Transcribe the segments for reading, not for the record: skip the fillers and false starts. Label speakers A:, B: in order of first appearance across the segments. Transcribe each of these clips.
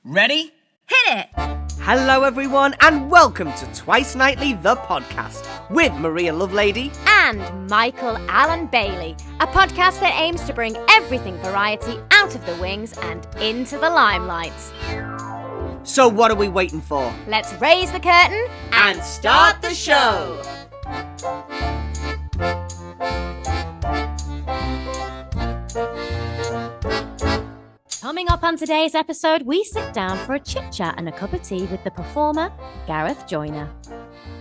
A: Ready?
B: Hit it!
C: Hello everyone and welcome to Twice Nightly the podcast with Maria Lovelady
B: And Michael Alan-Bailey, a podcast that aims to bring everything variety out of the wings and into the limelight.
C: So what are we waiting for?
B: Let's raise the curtain
C: And start the show!
B: Coming up on today's episode, we sit down for a chit-chat and a cup of tea with the performer, Gareth Joyner.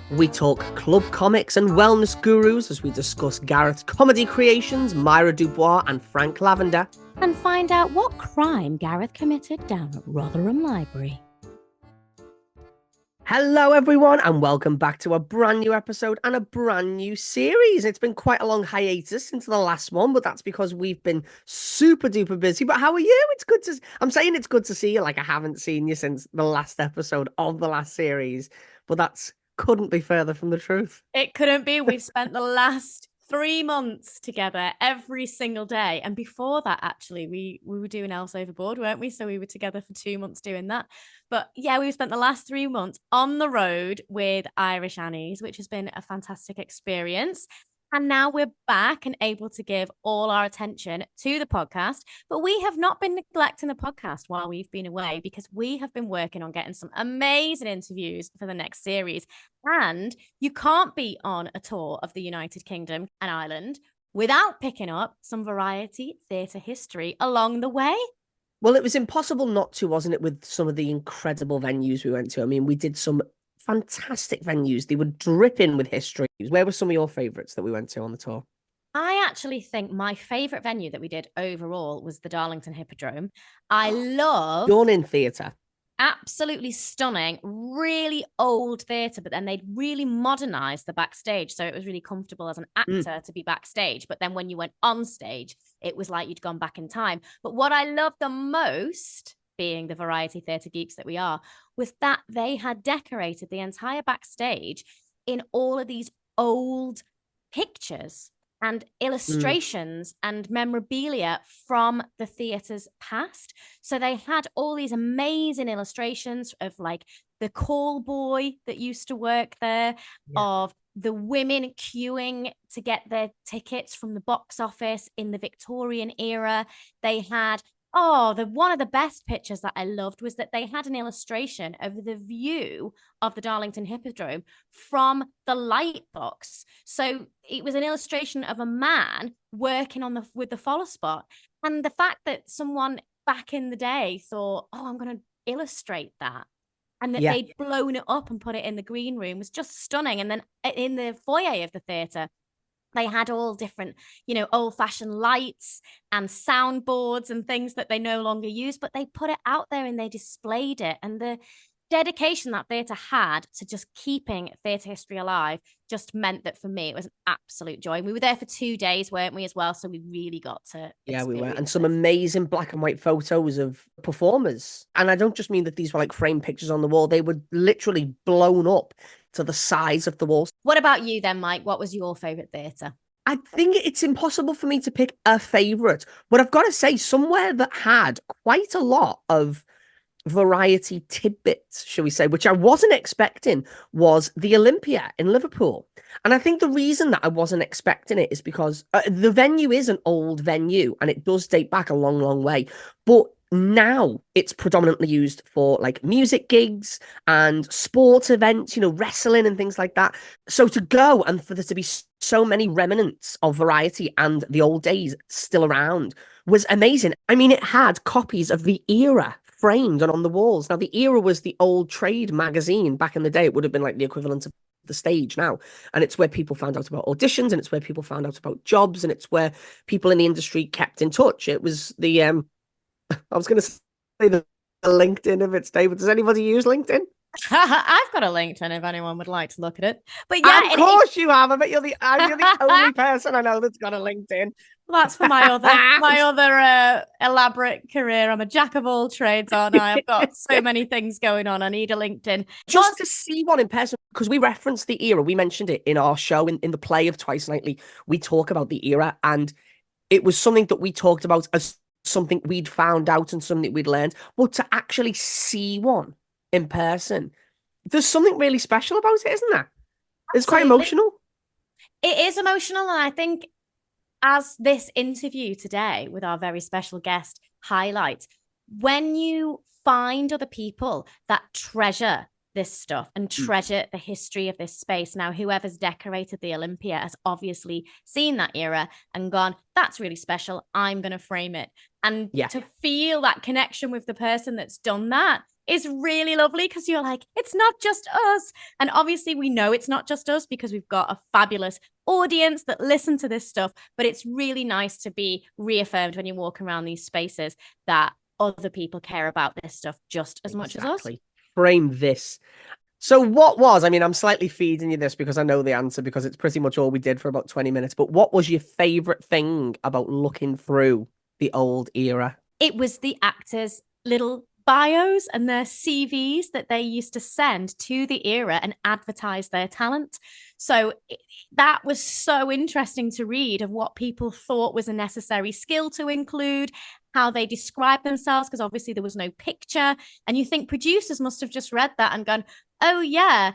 C: We talk club comics and wellness gurus as we discuss Gareth's comedy creations, Myra Dubois and Frank Lavender.
B: And find out what crime Gareth committed down at Rotherham Library.
C: Hello everyone and welcome back to a brand new episode and a brand new series. It's been quite a long hiatus since the last one, but that's because we've been super duper busy. But how are you? I'm saying it's good to see you, like I haven't seen you since the last episode of the last series, but that's couldn't be further from the truth.
D: It couldn't be. We've spent the last 3 months together every single day. And before that, actually, we were doing Else Overboard, weren't we? So we were together for 2 months doing that. But yeah, we've spent the last 3 months on the road with Irish Annies, which has been a fantastic experience. And now we're back and able to give all our attention to the podcast. But we have not been neglecting the podcast while we've been away because we have been working on getting some amazing interviews for the next series. And you can't be on a tour of the United Kingdom and Ireland without picking up some variety theatre history along the way.
C: Well, it was impossible not to, wasn't it, with some of the incredible venues we went to? I mean, we did some fantastic venues. They were dripping with history. Where were some of your favourites that we went to on the tour?
D: I actually think my favourite venue that we did overall was the Darlington Hippodrome. I love...
C: Dawn Theatre.
D: Absolutely stunning, really old theatre, but then they'd really modernised the backstage. So it was really comfortable as an actor to be backstage. But then when you went on stage, it was like you'd gone back in time. But what I loved the most, being the variety theatre geeks that we are, was that they had decorated the entire backstage in all of these old pictures and illustrations and memorabilia from the theatre's past. So they had all these amazing illustrations of like the call boy that used to work there, of the women queuing to get their tickets from the box office in the Victorian era. They had one of the best pictures that I loved was that they had an illustration of the view of the Darlington Hippodrome from the light box. So it was an illustration of a man working with the follow spot. And the fact that someone back in the day thought, I'm going to illustrate that. And that they'd blown it up and put it in the green room was just stunning. And then in the foyer of the theatre, they had all different, old-fashioned lights and soundboards and things that they no longer use, but they put it out there and they displayed it. And the dedication that theatre had to just keeping theatre history alive just meant that for me, it was an absolute joy. And we were there for 2 days, weren't we, as well? So we really got to
C: we were. And some amazing black and white photos of performers. And I don't just mean that these were like framed pictures on the wall. They were literally blown up to the size of the walls.
D: What about you then, Mike? What was your favourite theatre?
C: I think it's impossible for me to pick a favourite, but I've got to say somewhere that had quite a lot of variety tidbits, shall we say, which I wasn't expecting, was the Olympia in Liverpool. And I think the reason that I wasn't expecting it is because the venue is an old venue and it does date back a long, long way. But now it's predominantly used for like music gigs and sports events, wrestling and things like that. So to go and for there to be so many remnants of variety and the old days still around was amazing. I mean, it had copies of The Era framed and on the walls. Now, The Era was the old trade magazine back in the day. It would have been like the equivalent of the stage now. And it's where people found out about auditions and it's where people found out about jobs and it's where people in the industry kept in touch. It was the I was going to say the LinkedIn of its day, but does anybody use LinkedIn?
D: I've got a LinkedIn if anyone would like to look at it. But yeah,
C: of course you have. I bet you're the only person I know that's got a LinkedIn.
D: Well, that's for my other elaborate career. I'm a jack of all trades, aren't I? I've got so many things going on. I need a LinkedIn.
C: Just to see one in person, because we referenced The Era. We mentioned it in our show, in the play of Twice Nightly. We talk about The Era, and it was something that we talked about as something we'd found out and something we'd learned, but to actually see one in person, there's something really special about it, isn't there? It's quite
D: Absolutely.
C: emotional.
D: It is emotional, and I think as this interview today with our very special guest highlights, when you find other people that treasure this stuff and treasure the history of this space. Now, whoever's decorated the Olympia has obviously seen that era and gone, that's really special. I'm going to frame it. And to feel that connection with the person that's done that is really lovely, because you're like, it's not just us. And obviously we know it's not just us because we've got a fabulous audience that listen to this stuff, but it's really nice to be reaffirmed when you walk around these spaces that other people care about this stuff just as much as us.
C: Frame this. So I'm slightly feeding you this because I know the answer, because it's pretty much all we did for about 20 minutes, but what was your favorite thing about looking through the old era?
D: It was the actors' little bios and their CVs that they used to send to the era and advertise their talent. So that was so interesting to read, of what people thought was a necessary skill to include, how they describe themselves, because obviously there was no picture. And you think producers must have just read that and gone, oh yeah,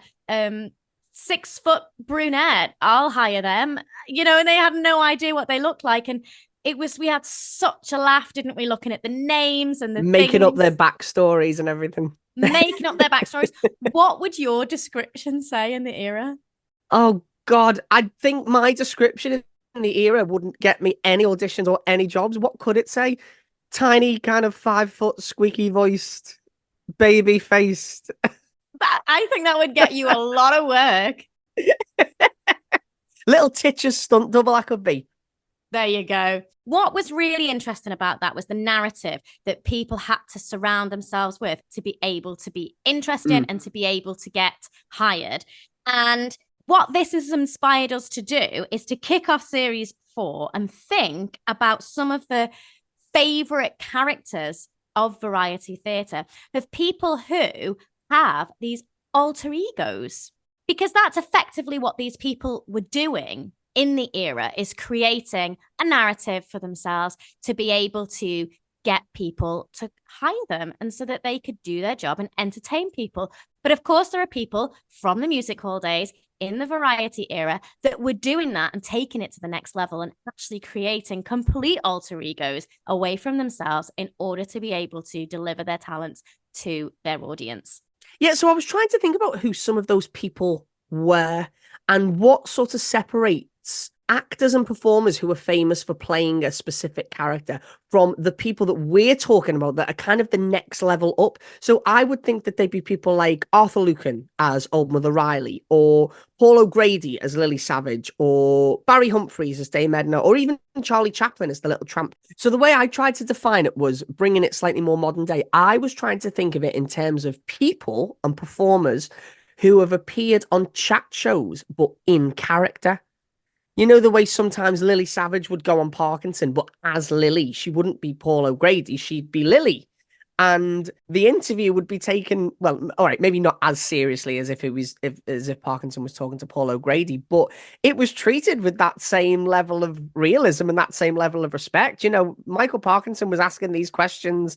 D: 6 foot brunette, I'll hire them, and they had no idea what they looked like. And we had such a laugh, didn't we, looking at the names and the
C: making up their backstories and everything.
D: Making up their backstories. What would your description say in the era?
C: Oh God, I think my description in the era wouldn't get me any auditions or any jobs. What could it say? Tiny, kind of 5 foot, squeaky voiced, baby faced.
D: I think that would get you a lot of work.
C: Little Titcher's stunt double I could be.
D: There you go. What was really interesting about that was the narrative that people had to surround themselves with to be able to be interested and to be able to get hired. And what this has inspired us to do is to kick off series 4 and think about some of the favorite characters of variety theatre, of people who have these alter egos, because that's effectively what these people were doing in the era, is creating a narrative for themselves to be able to get people to hire them, and so that they could do their job and entertain people. But of course, there are people from the music hall days in the variety era that were doing that and taking it to the next level and actually creating complete alter egos away from themselves in order to be able to deliver their talents to their audience.
C: Yeah, so I was trying to think about who some of those people were and what sort of separates actors and performers who are famous for playing a specific character from the people that we're talking about that are kind of the next level up. So I would think that they'd be people like Arthur Lucan as Old Mother Riley, or Paul O'Grady as Lily Savage, or Barry Humphries as Dame Edna, or even Charlie Chaplin as the Little Tramp. So the way I tried to define it was bringing it slightly more modern day. I was trying to think of it in terms of people and performers who have appeared on chat shows but in character. You know, the way sometimes Lily Savage would go on Parkinson, but as Lily, she wouldn't be Paul O'Grady, she'd be Lily. And the interview would be taken, well, all right, maybe not as seriously as if Parkinson was talking to Paul O'Grady, but it was treated with that same level of realism and that same level of respect. You know, Michael Parkinson was asking these questions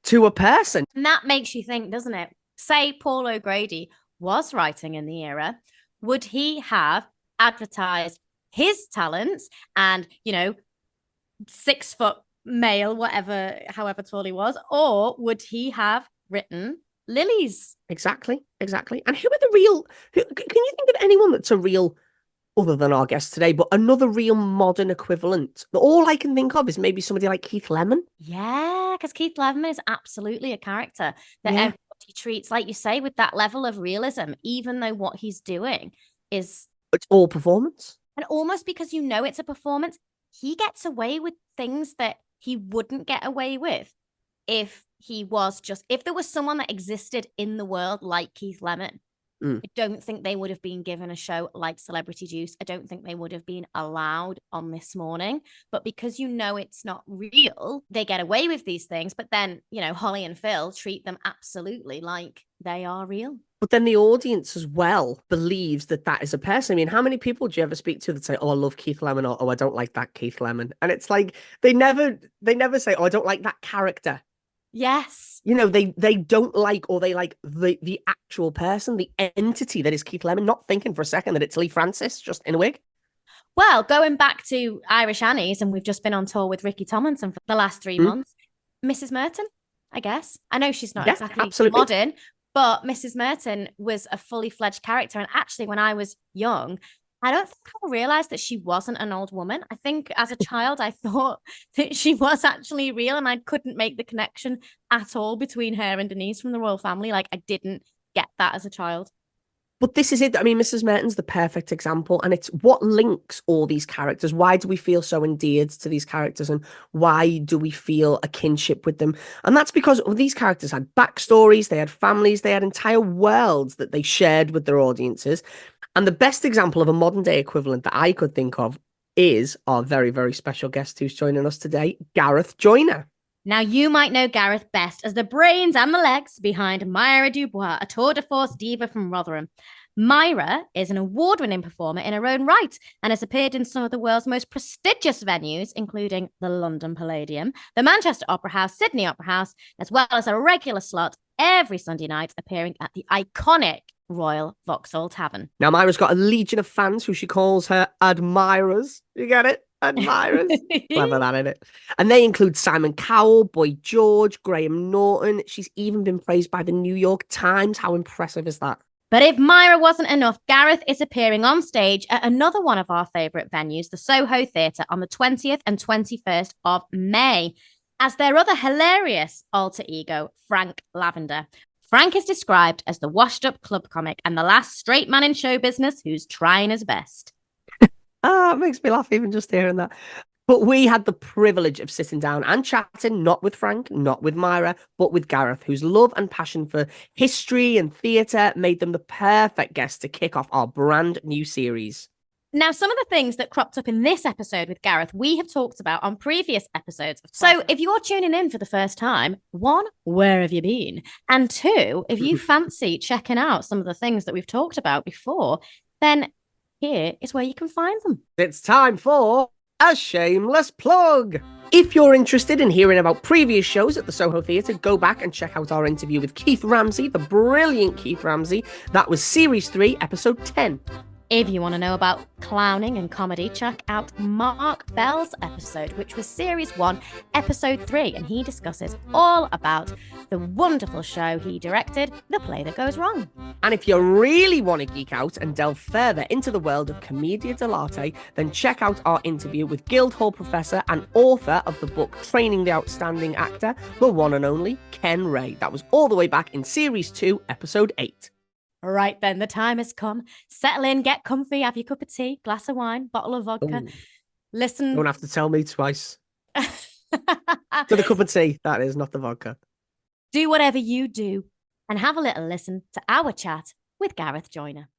C: to a person.
D: And that makes you think, doesn't it? Say Paul O'Grady was writing in the era, would he have advertised his talents and, 6 foot male, however tall he was, or would he have written Lily's?
C: Exactly. And who are the real, can you think of anyone that's a real, other than our guest today, but another real modern equivalent? All I can think of is maybe somebody like Keith Lemon.
D: Yeah, because Keith Lemon is absolutely a character that everybody treats, like you say, with that level of realism, even though what he's doing is...
C: It's all performance.
D: And almost because it's a performance, he gets away with things that he wouldn't get away with if there was someone that existed in the world like Keith Lemon. I don't think they would have been given a show like Celebrity Juice. I don't think they would have been allowed on This Morning. But because it's not real, they get away with these things. But then, Holly and Phil treat them absolutely like they are real.
C: But then the audience as well believes that is a person. I mean, how many people do you ever speak to that say, "Oh, I love Keith Lemon," or "Oh, I don't like that Keith Lemon"? And it's like they never say, "Oh, I don't like that character."
D: Yes.
C: They don't like, or they like the actual person, the entity that is Keith Lemon, not thinking for a second that it's Lee Francis just in a wig.
D: Well, going back to Irish Annies, and we've just been on tour with Ricky Tomlinson for the last 3 months, Mrs. Merton, I guess. I know she's not exactly
C: absolutely
D: modern, but Mrs. Merton was a fully fledged character. And actually, when I was young, I don't think I realized that she wasn't an old woman. I think as a child, I thought that she was actually real, and I couldn't make the connection at all between her and Denise from the royal family. Like, I didn't get that as a child.
C: But this is it. I mean, Mrs. Merton's the perfect example, and it's what links all these characters. Why do we feel so endeared to these characters, and why do we feel a kinship with them? And that's because these characters had backstories, they had families, they had entire worlds that they shared with their audiences. And the best example of a modern day equivalent that I could think of is our very, very special guest who's joining us today, Gareth Joyner.
D: Now, you might know Gareth best as the brains and the legs behind Myra Dubois, a tour de force diva from Rotherham. Myra is an award-winning performer in her own right and has appeared in some of the world's most prestigious venues, including the London Palladium, the Manchester Opera House, Sydney Opera House, as well as a regular slot every Sunday night appearing at the iconic Royal Vauxhall Tavern.
C: Now, Myra's got a legion of fans who she calls her admirers. You get it? Admirers. Clever that, isn't it? And they include Simon Cowell, Boy George, Graham Norton. She's even been praised by the New York Times. How impressive is that?
D: But if Myra wasn't enough, Gareth is appearing on stage at another one of our favourite venues, the Soho Theatre, on the 20th and 21st of May, as their other hilarious alter ego, Frank Lavender. Frank is described as the washed-up club comic and the last straight man in show business who's trying his best.
C: It makes me laugh even just hearing that. But we had the privilege of sitting down and chatting, not with Frank, not with Myra, but with Gareth, whose love and passion for history and theatre made them the perfect guests to kick off our brand new series.
D: Now, some of the things that cropped up in this episode with Gareth, we have talked about on previous episodes. So if you're tuning in for the first time, 1, where have you been? And 2, if you fancy checking out some of the things that we've talked about before, then here is where you can find them.
C: It's time for a shameless plug. If you're interested in hearing about previous shows at the Soho Theatre, go back and check out our interview with Keith Ramsey, the brilliant Keith Ramsey. That was Series 3, Episode 10.
D: If you want to know about clowning and comedy, check out Mark Bell's episode, which was Series 1, Episode 3, and he discusses all about the wonderful show he directed, The Play That Goes Wrong.
C: And if you really want to geek out and delve further into the world of Commedia dell'arte, then check out our interview with Guildhall professor and author of the book Training the Outstanding Actor, the one and only Ken Ray. That was all the way back in Series 2, Episode 8.
D: Right then, the time has come. Settle in, get comfy, have your cup of tea, glass of wine, bottle of vodka.
C: Ooh.
D: Listen.
C: You don't have to tell me twice. To the cup of tea, that is, not the vodka.
D: Do whatever you do and have a little listen to our chat with Gareth Joyner.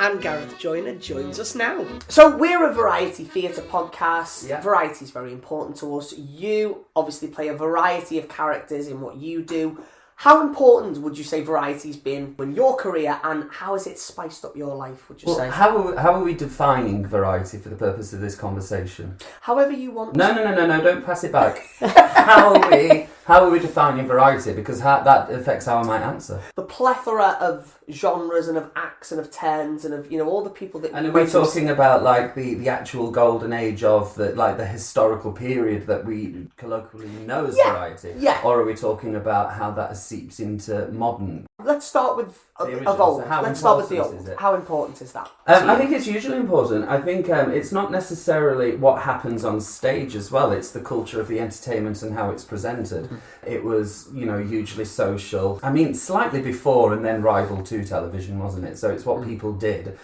C: And Gareth Joyner joins us now. So we're a variety theatre podcast.
A: Yeah.
C: Variety is very important to us. You obviously play a variety of characters in what you do. How important would you say variety's been in your career, and how has it spiced up your life, would you say?
A: How are we defining variety for the purpose of this conversation?
C: However you want.
A: No, don't pass it back. How are we defining variety? Because that affects how I might answer.
C: The plethora of genres and of acts and of turns and of, all the people that...
A: And are we talking about like the actual golden age of the historical period that we colloquially know as variety?
C: Yeah.
A: Or are we talking about how that seeps into modern?
C: Let's start with of old. Let's start with the old. How important is that?
A: I think it's hugely important. I think it's not necessarily what happens on stage as well. It's the culture of the entertainment and how it's presented. It was, hugely social. I mean, slightly before and then rival to television, wasn't it? So it's what people did.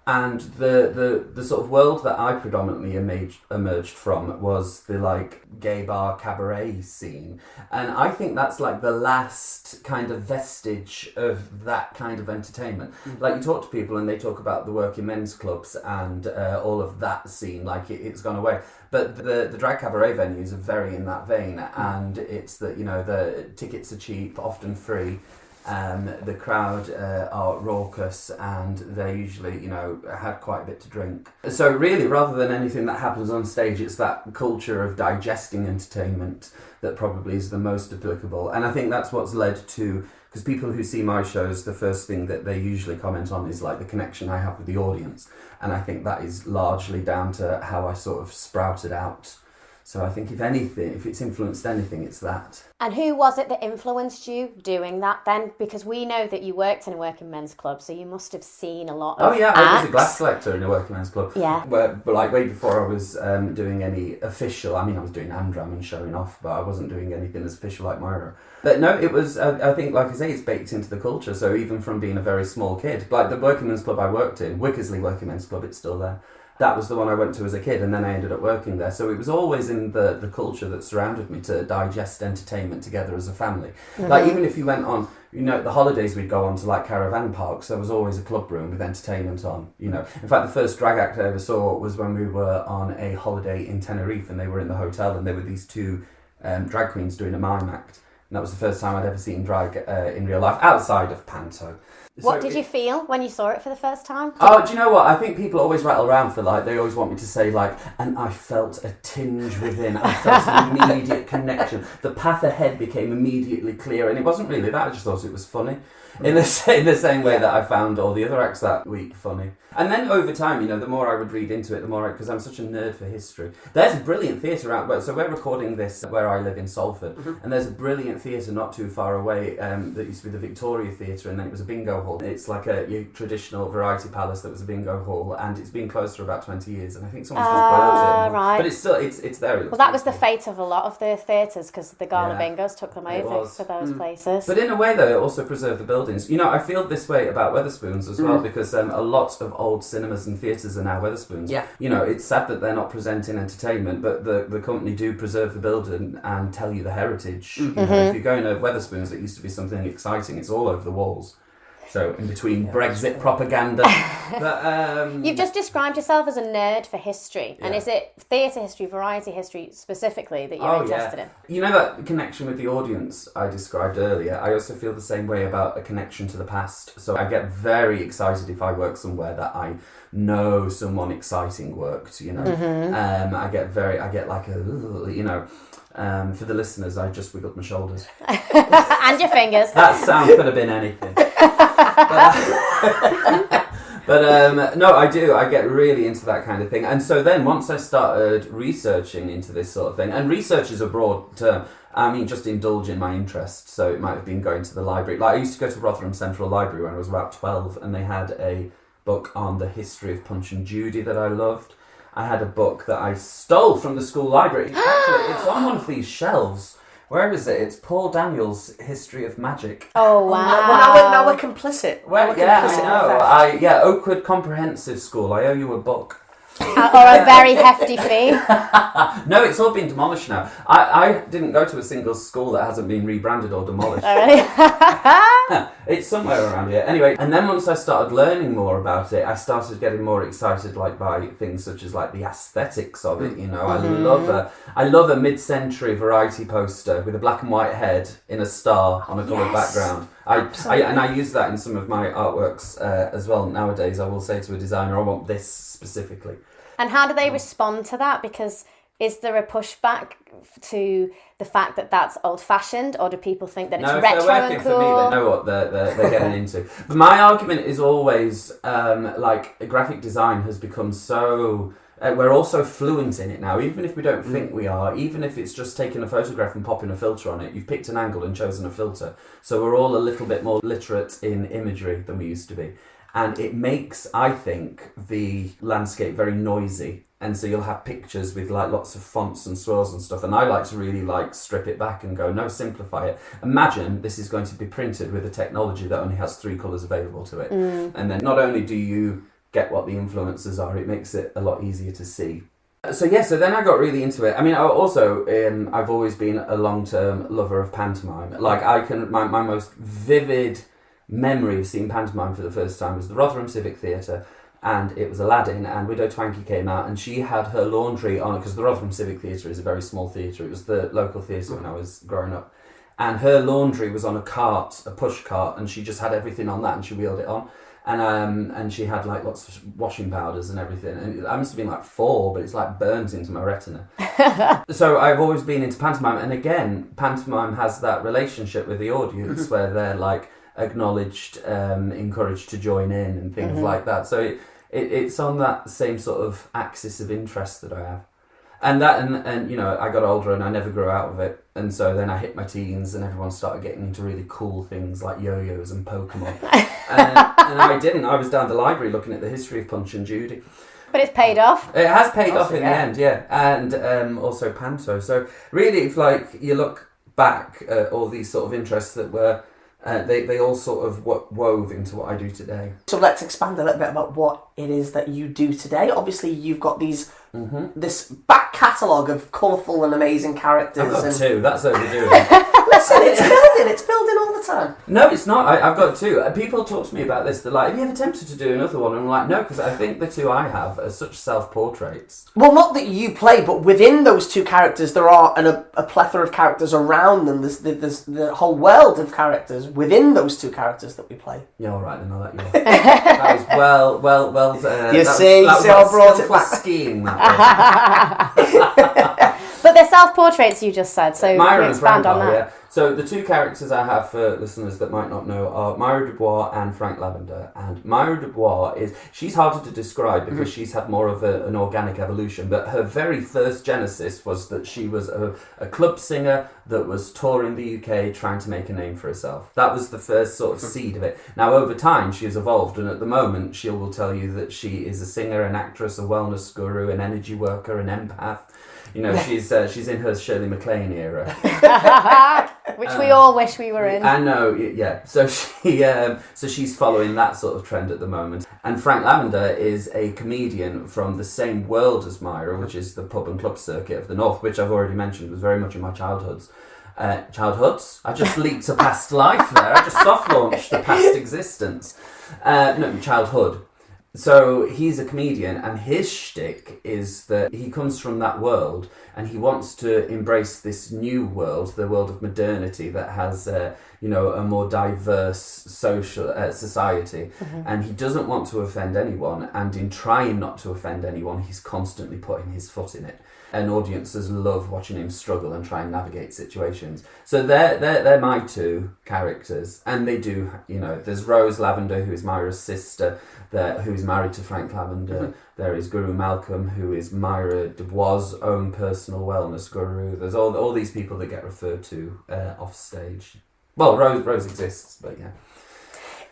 A: And the sort of world that I predominantly emerged from was the like gay bar cabaret scene. And I think that's like the last kind of vestige of that kind of entertainment. Like you talk to people and they talk about the working men's clubs and all of that scene, like it's gone away. But the drag cabaret venues are very in that vein. And it's that, you know, the tickets are cheap, often free. The crowd are raucous and they usually, you know, had quite a bit to drink. So really, rather than anything that happens on stage, it's that culture of digesting entertainment that probably is the most applicable. And I think that's what's led to, because people who see my shows, the first thing that they usually comment on is like the connection I have with the audience. And I think that is largely down to how I sort of sprouted out. So I think if anything, if it's influenced anything, it's that.
B: And who was it that influenced you doing that then? Because we know that you worked in a working men's club, so you must have seen a lot of
A: I was a glass collector in a working men's club.
B: Yeah.
A: But like way before I was doing any official, I mean I was doing Amdram and showing off, but I wasn't doing anything as official like Myra. But no, it was, I think like I say, it's baked into the culture. So even from being a very small kid, like the working men's club I worked in, Wickersley Working Men's Club, it's still there. That was the one I went to as a kid, and then I ended up working there. So it was always in the culture that surrounded me to digest entertainment together as a family. Mm-hmm. Like even if you went on, you know, the holidays we'd go on to like caravan parks, there was always a club room with entertainment on, you know. In fact, the first drag act I ever saw was when we were on a holiday in Tenerife and they were in the hotel and there were these two drag queens doing a mime act. And that was the first time I'd ever seen drag in real life, outside of Panto.
B: What did you feel when you saw it for the first time?
A: Oh, do you know what? I think people always rattle around for like, they always want me to say like, and I felt a tinge within. I felt an immediate connection. The path ahead became immediately clear. And it wasn't really that. I just thought it was funny. In the same way that I found all the other acts that week funny. And then over time, you know, the more I would read into it, the more because I'm such a nerd for history. There's a brilliant theatre out, so we're recording this where I live in Salford, and there's a brilliant theatre not too far away that used to be the Victoria Theatre, and then it was a bingo hall. It's like your traditional variety palace that was a bingo hall, and it's been closed for about 20 years, and I think someone's just built it.
B: Right.
A: But it's still, it's there.
B: Well, that was the fate of a lot of the theatres, because the Gala Bingos took them over for those places.
A: But in a way, though, it also preserved the buildings. You know, I feel this way about Wetherspoons as well, because a lot of old cinemas and theatres are now Wetherspoons. Yeah. You know, it's sad that they're not presenting entertainment, but the company do preserve the building and tell you the heritage. Mm-hmm. You know, if you go in a Wetherspoons, that used to be something exciting. It's all over the walls. So in between Brexit propaganda. But,
B: you've just described yourself as a nerd for history. And is it theatre history, variety history specifically that you're interested in?
A: You know that connection with the audience I described earlier? I also feel the same way about a connection to the past. So I get very excited if I work somewhere that I know someone exciting worked, you know. Mm-hmm. I get like a, you know... for the listeners, I just wiggled my shoulders.
B: And your fingers.
A: That sound could have been anything. But no, I do. I get really into that kind of thing. And so then once I started researching into this sort of thing, and research is a broad term, I mean, just indulge in my interest. So it might have been going to the library. Like I used to go to Rotherham Central Library when I was about 12, and they had a book on the history of Punch and Judy that I loved. I had a book that I stole from the school library. Actually, it's on one of these shelves. Where is it? It's Paul Daniels' History of Magic.
B: Oh, wow.
C: Well, now we're complicit.
A: Well, I know. Oakwood Comprehensive School. I owe you a book.
B: Or a very hefty fee.
A: No, it's all been demolished now. I didn't go to a single school that hasn't been rebranded or demolished. It's somewhere around here. Anyway, and then once I started learning more about it, I started getting more excited like by things such as like the aesthetics of it, you know. Mm-hmm. I love a mid-century variety poster with a black and white head in a star on a coloured background. I use that in some of my artworks as well nowadays. I will say to a designer, I want this specifically.
B: And how do they respond to that? Because is there a pushback to the fact that that's old-fashioned, or do people think that it's retro and cool?
A: For me, they know what they're getting into. But my argument is always like graphic design has become so... we're all so fluent in it now, even if we don't think we are, even if it's just taking a photograph and popping a filter on it, you've picked an angle and chosen a filter. So we're all a little bit more literate in imagery than we used to be. And it makes, I think, the landscape very noisy. And so you'll have pictures with like lots of fonts and swirls and stuff. And I like to really like strip it back and go, no, simplify it. Imagine this is going to be printed with a technology that only has 3 colours available to it. And then not only do you get what the influences are, it makes it a lot easier to see. So then I got really into it. I mean, I've always been a long-term lover of pantomime. Like, my most vivid memory of seeing pantomime for the first time was the Rotherham Civic Theatre, and it was Aladdin, and Widow Twankey came out, and she had her laundry on, because the Rotherham Civic Theatre is a very small theatre. It was the local theatre when I was growing up. And her laundry was on a push cart, and she just had everything on that, and she wheeled it on. And she had like lots of washing powders and everything. And I must have been like 4, but it's like burns into my retina. So I've always been into pantomime. And again, pantomime has that relationship with the audience where they're like acknowledged, encouraged to join in and things like that. So it's on that same sort of axis of interest that I have. And you know, I got older and I never grew out of it. And so then I hit my teens and everyone started getting into really cool things like yo-yos and Pokemon. and I didn't. I was down the library looking at the history of Punch and Judy.
B: But it's paid off.
A: It has paid off in the end, yeah. And also Panto. So really, if like you look back at all these sort of interests that were, they all sort of wove into what I do today.
E: So let's expand a little bit about what it is that you do today. Obviously, you've got these this back catalogue of colourful and amazing characters.
A: I've got 2, that's overdoing.
E: Listen, it's building all the time.
A: No, it's not. I've got 2. People talk to me about this. They're like, have you ever attempted to do another one? And I'm like, no, because I think the 2 I have are such self-portraits.
E: Well, not that you play, but within those 2 characters, there are a plethora of characters around them. There's the whole world of characters within those 2 characters that we play.
A: Yeah, all right, then I'll let you off. That was well.
E: You see, I brought it back.
A: Skiing, that
B: But they're self-portraits, you just said, so
A: Myra
B: expand on that.
A: Yeah. So the 2 characters I have for listeners that might not know are Myra Dubois and Frank Lavender. And Myra Dubois she's harder to describe because she's had more of an organic evolution, but her very first genesis was that she was a club singer that was touring the UK trying to make a name for herself. That was the first sort of seed of it. Now over time she has evolved, and at the moment she will tell you that she is a singer, an actress, a wellness guru, an energy worker, an empath. You know, she's in her Shirley MacLaine era.
B: Which we all wish we were in.
A: I know, yeah. So she's following that sort of trend at the moment. And Frank Lavender is a comedian from the same world as Myra, which is the pub and club circuit of the North, which I've already mentioned was very much in my childhoods. Childhoods? I just leaped a past life there. I just soft-launched a past existence. No, childhood. So he's a comedian, and his shtick is that he comes from that world and he wants to embrace this new world, the world of modernity that has, a more diverse social society. And he doesn't want to offend anyone, and in trying not to offend anyone, he's constantly putting his foot in it. And audiences love watching him struggle and try and navigate situations. So they're my 2 characters, and they do, there's Rose Lavender, who is Myra's sister, who is married to Frank Lavender. There is Guru Malcolm, who is Myra Dubois' own personal wellness guru. There's all these people that get referred to off stage. Well, Rose exists, but yeah.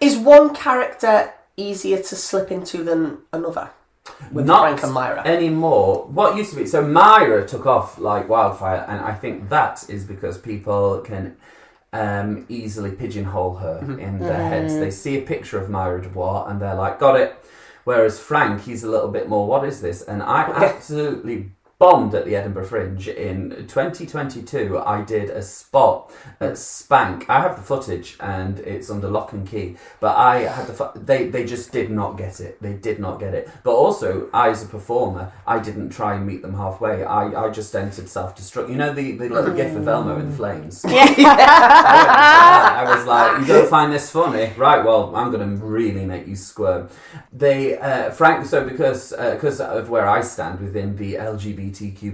E: Is one character easier to slip into than another? With
A: Not
E: Frank and Myra
A: anymore. What used to be, so Myra took off like wildfire, and I think that is because people can easily pigeonhole her in their heads. They see a picture of Myra Dubois and they're like, got it. Whereas Frank, he's a little bit more, what is this? And I absolutely bombed at the Edinburgh Fringe in 2022. I did a spot at Spank. I have the footage and it's under lock and key, but I had they just did not get it. They did not get it. But also, I as a performer, I didn't try and meet them halfway. I just entered self-destruct. You know the little gif of Elmo in flames? Yeah. I was like, you don't find this funny? Right, well, I'm going to really make you squirm. Frank, so because of where I stand within the LGBTQ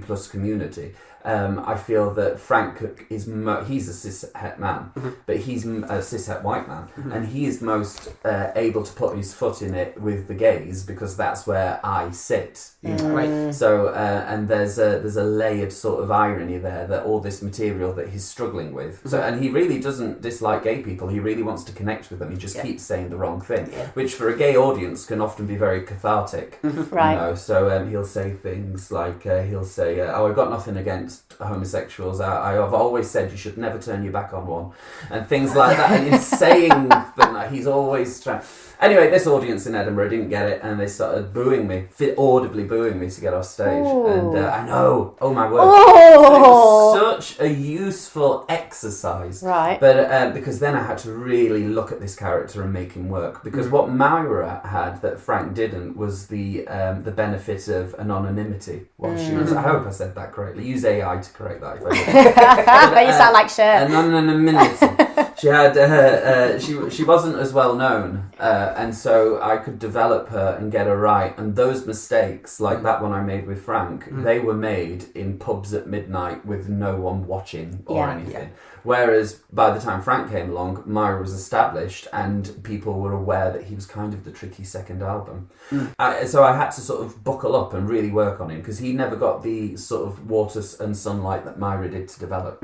A: plus community, I feel that Frank is he's a cishet man, but he's a cishet white man, and he is most able to put his foot in it with the gays because that's where I sit. You know? Right. So and there's a layered sort of irony there that all this material that he's struggling with. So and he really doesn't dislike gay people. He really wants to connect with them. He just keeps saying the wrong thing, which for a gay audience can often be very cathartic.
B: Right.
A: You know? So he'll say things like he'll say, "Oh, I've got nothing against homosexuals. I've always said you should never turn your back on one," and things like that. And in saying the and he's always trying. Anyway, this audience in Edinburgh didn't get it, and they started booing me, audibly booing me to get off stage.
B: Ooh.
A: And I know, oh my word. But it was such a useful exercise.
B: Right.
A: But because then I had to really look at this character and make him work. Because what Myra had that Frank didn't was the benefit of anonymity while she was. I hope I said that correctly. Use AI to correct that if I did.
B: But you sound like Cher.
A: Anonymity. She had she wasn't as well known, and so I could develop her and get her right. And those mistakes, like that one I made with Frank, they were made in pubs at midnight with no one watching or anything. Whereas by the time Frank came along, Myra was established and people were aware that he was kind of the tricky second album. So I had to sort of buckle up and really work on him because he never got the sort of water and sunlight that Myra did to develop.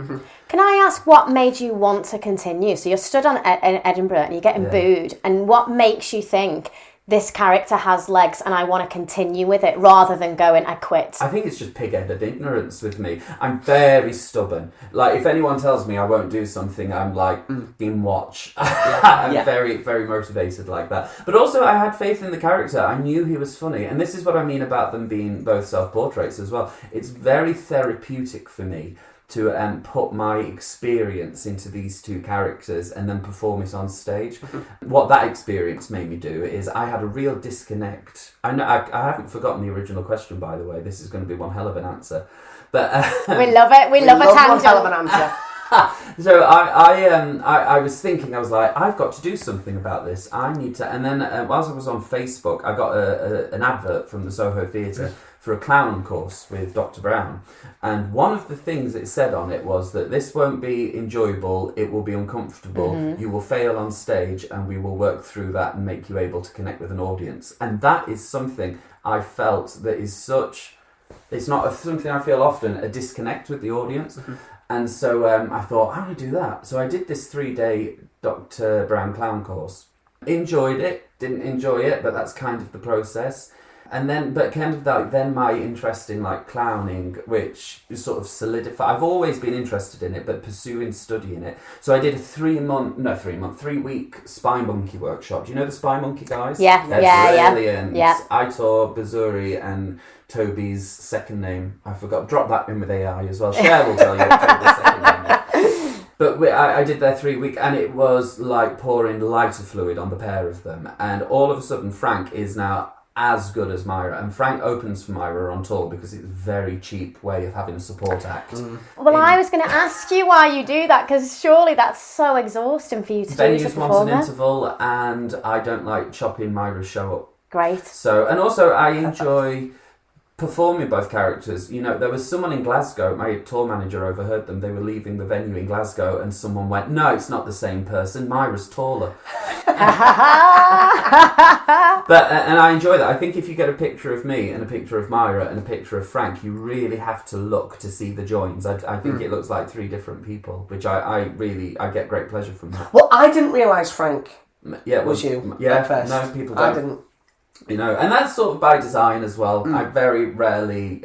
B: Can I ask what made you want to continue? So you're stood on Edinburgh and you're getting booed, and what makes you think this character has legs and I want to continue with it rather than going, I quit?
A: I think it's just pig-headed ignorance with me. I'm very stubborn. Like, if anyone tells me I won't do something, I'm like, in watch. I'm very, very motivated like that. But also, I had faith in the character. I knew he was funny. And this is what I mean about them being both self-portraits as well. It's very therapeutic for me to put my experience into these two characters and then perform it on stage. What that experience made me do is I had a real disconnect. I haven't forgotten the original question, by the way. This is going to be one hell of an answer. But
B: we love it. We love a tangent.
E: One hell of an answer.
A: So I was thinking, I was like, I've got to do something about this. I need to. And then whilst I was on Facebook, I got an advert from the Soho Theatre for a clown course with Dr. Brown. And one of the things it said on it was that this won't be enjoyable, it will be uncomfortable, you will fail on stage, and we will work through that and make you able to connect with an audience. And that is something I felt that is it's not something I feel often, a disconnect with the audience. And so I thought, I'm going to do that. So I did this 3-day Dr. Brown clown course. Enjoyed it, didn't enjoy it, but that's kind of the process. And then, but kind of like then my interest in like clowning, which is sort of solidified. I've always been interested in it, but pursuing studying it. So I did a 3-week Spy Monkey workshop. Do you know the Spy Monkey guys?
B: Yeah.
A: Brilliant.
B: Yeah.
A: Aitor, Bazuri, and Toby's second name. I forgot. Drop that in with AI as well. Cher will tell you what Toby's second name is. But I did their 3-week, and it was like pouring lighter fluid on the pair of them. And all of a sudden, Frank is now as good as Myra, and Frank opens for Myra on tour because it's a very cheap way of having a support act.
B: Well, I was going to ask you why you do that, because surely that's so exhausting for you to do as a
A: Venues
B: performer.
A: want an interval, and I don't like chopping Myra's show up.
B: Great.
A: So, and also I enjoy performing both characters. You know, there was someone in Glasgow, my tour manager overheard them, they were leaving the venue in Glasgow, and someone went, no, it's not the same person, Myra's taller. But and I enjoy that. I think if you get a picture of me and a picture of Myra and a picture of Frank, you really have to look to see the joins. I think it looks like 3 different people, which I get great pleasure from that.
E: Well, I didn't realise Frank
A: was
E: you
A: yeah,
E: at first.
A: No, people don't.
E: I didn't.
A: You know, and that's sort of by design as well. I very rarely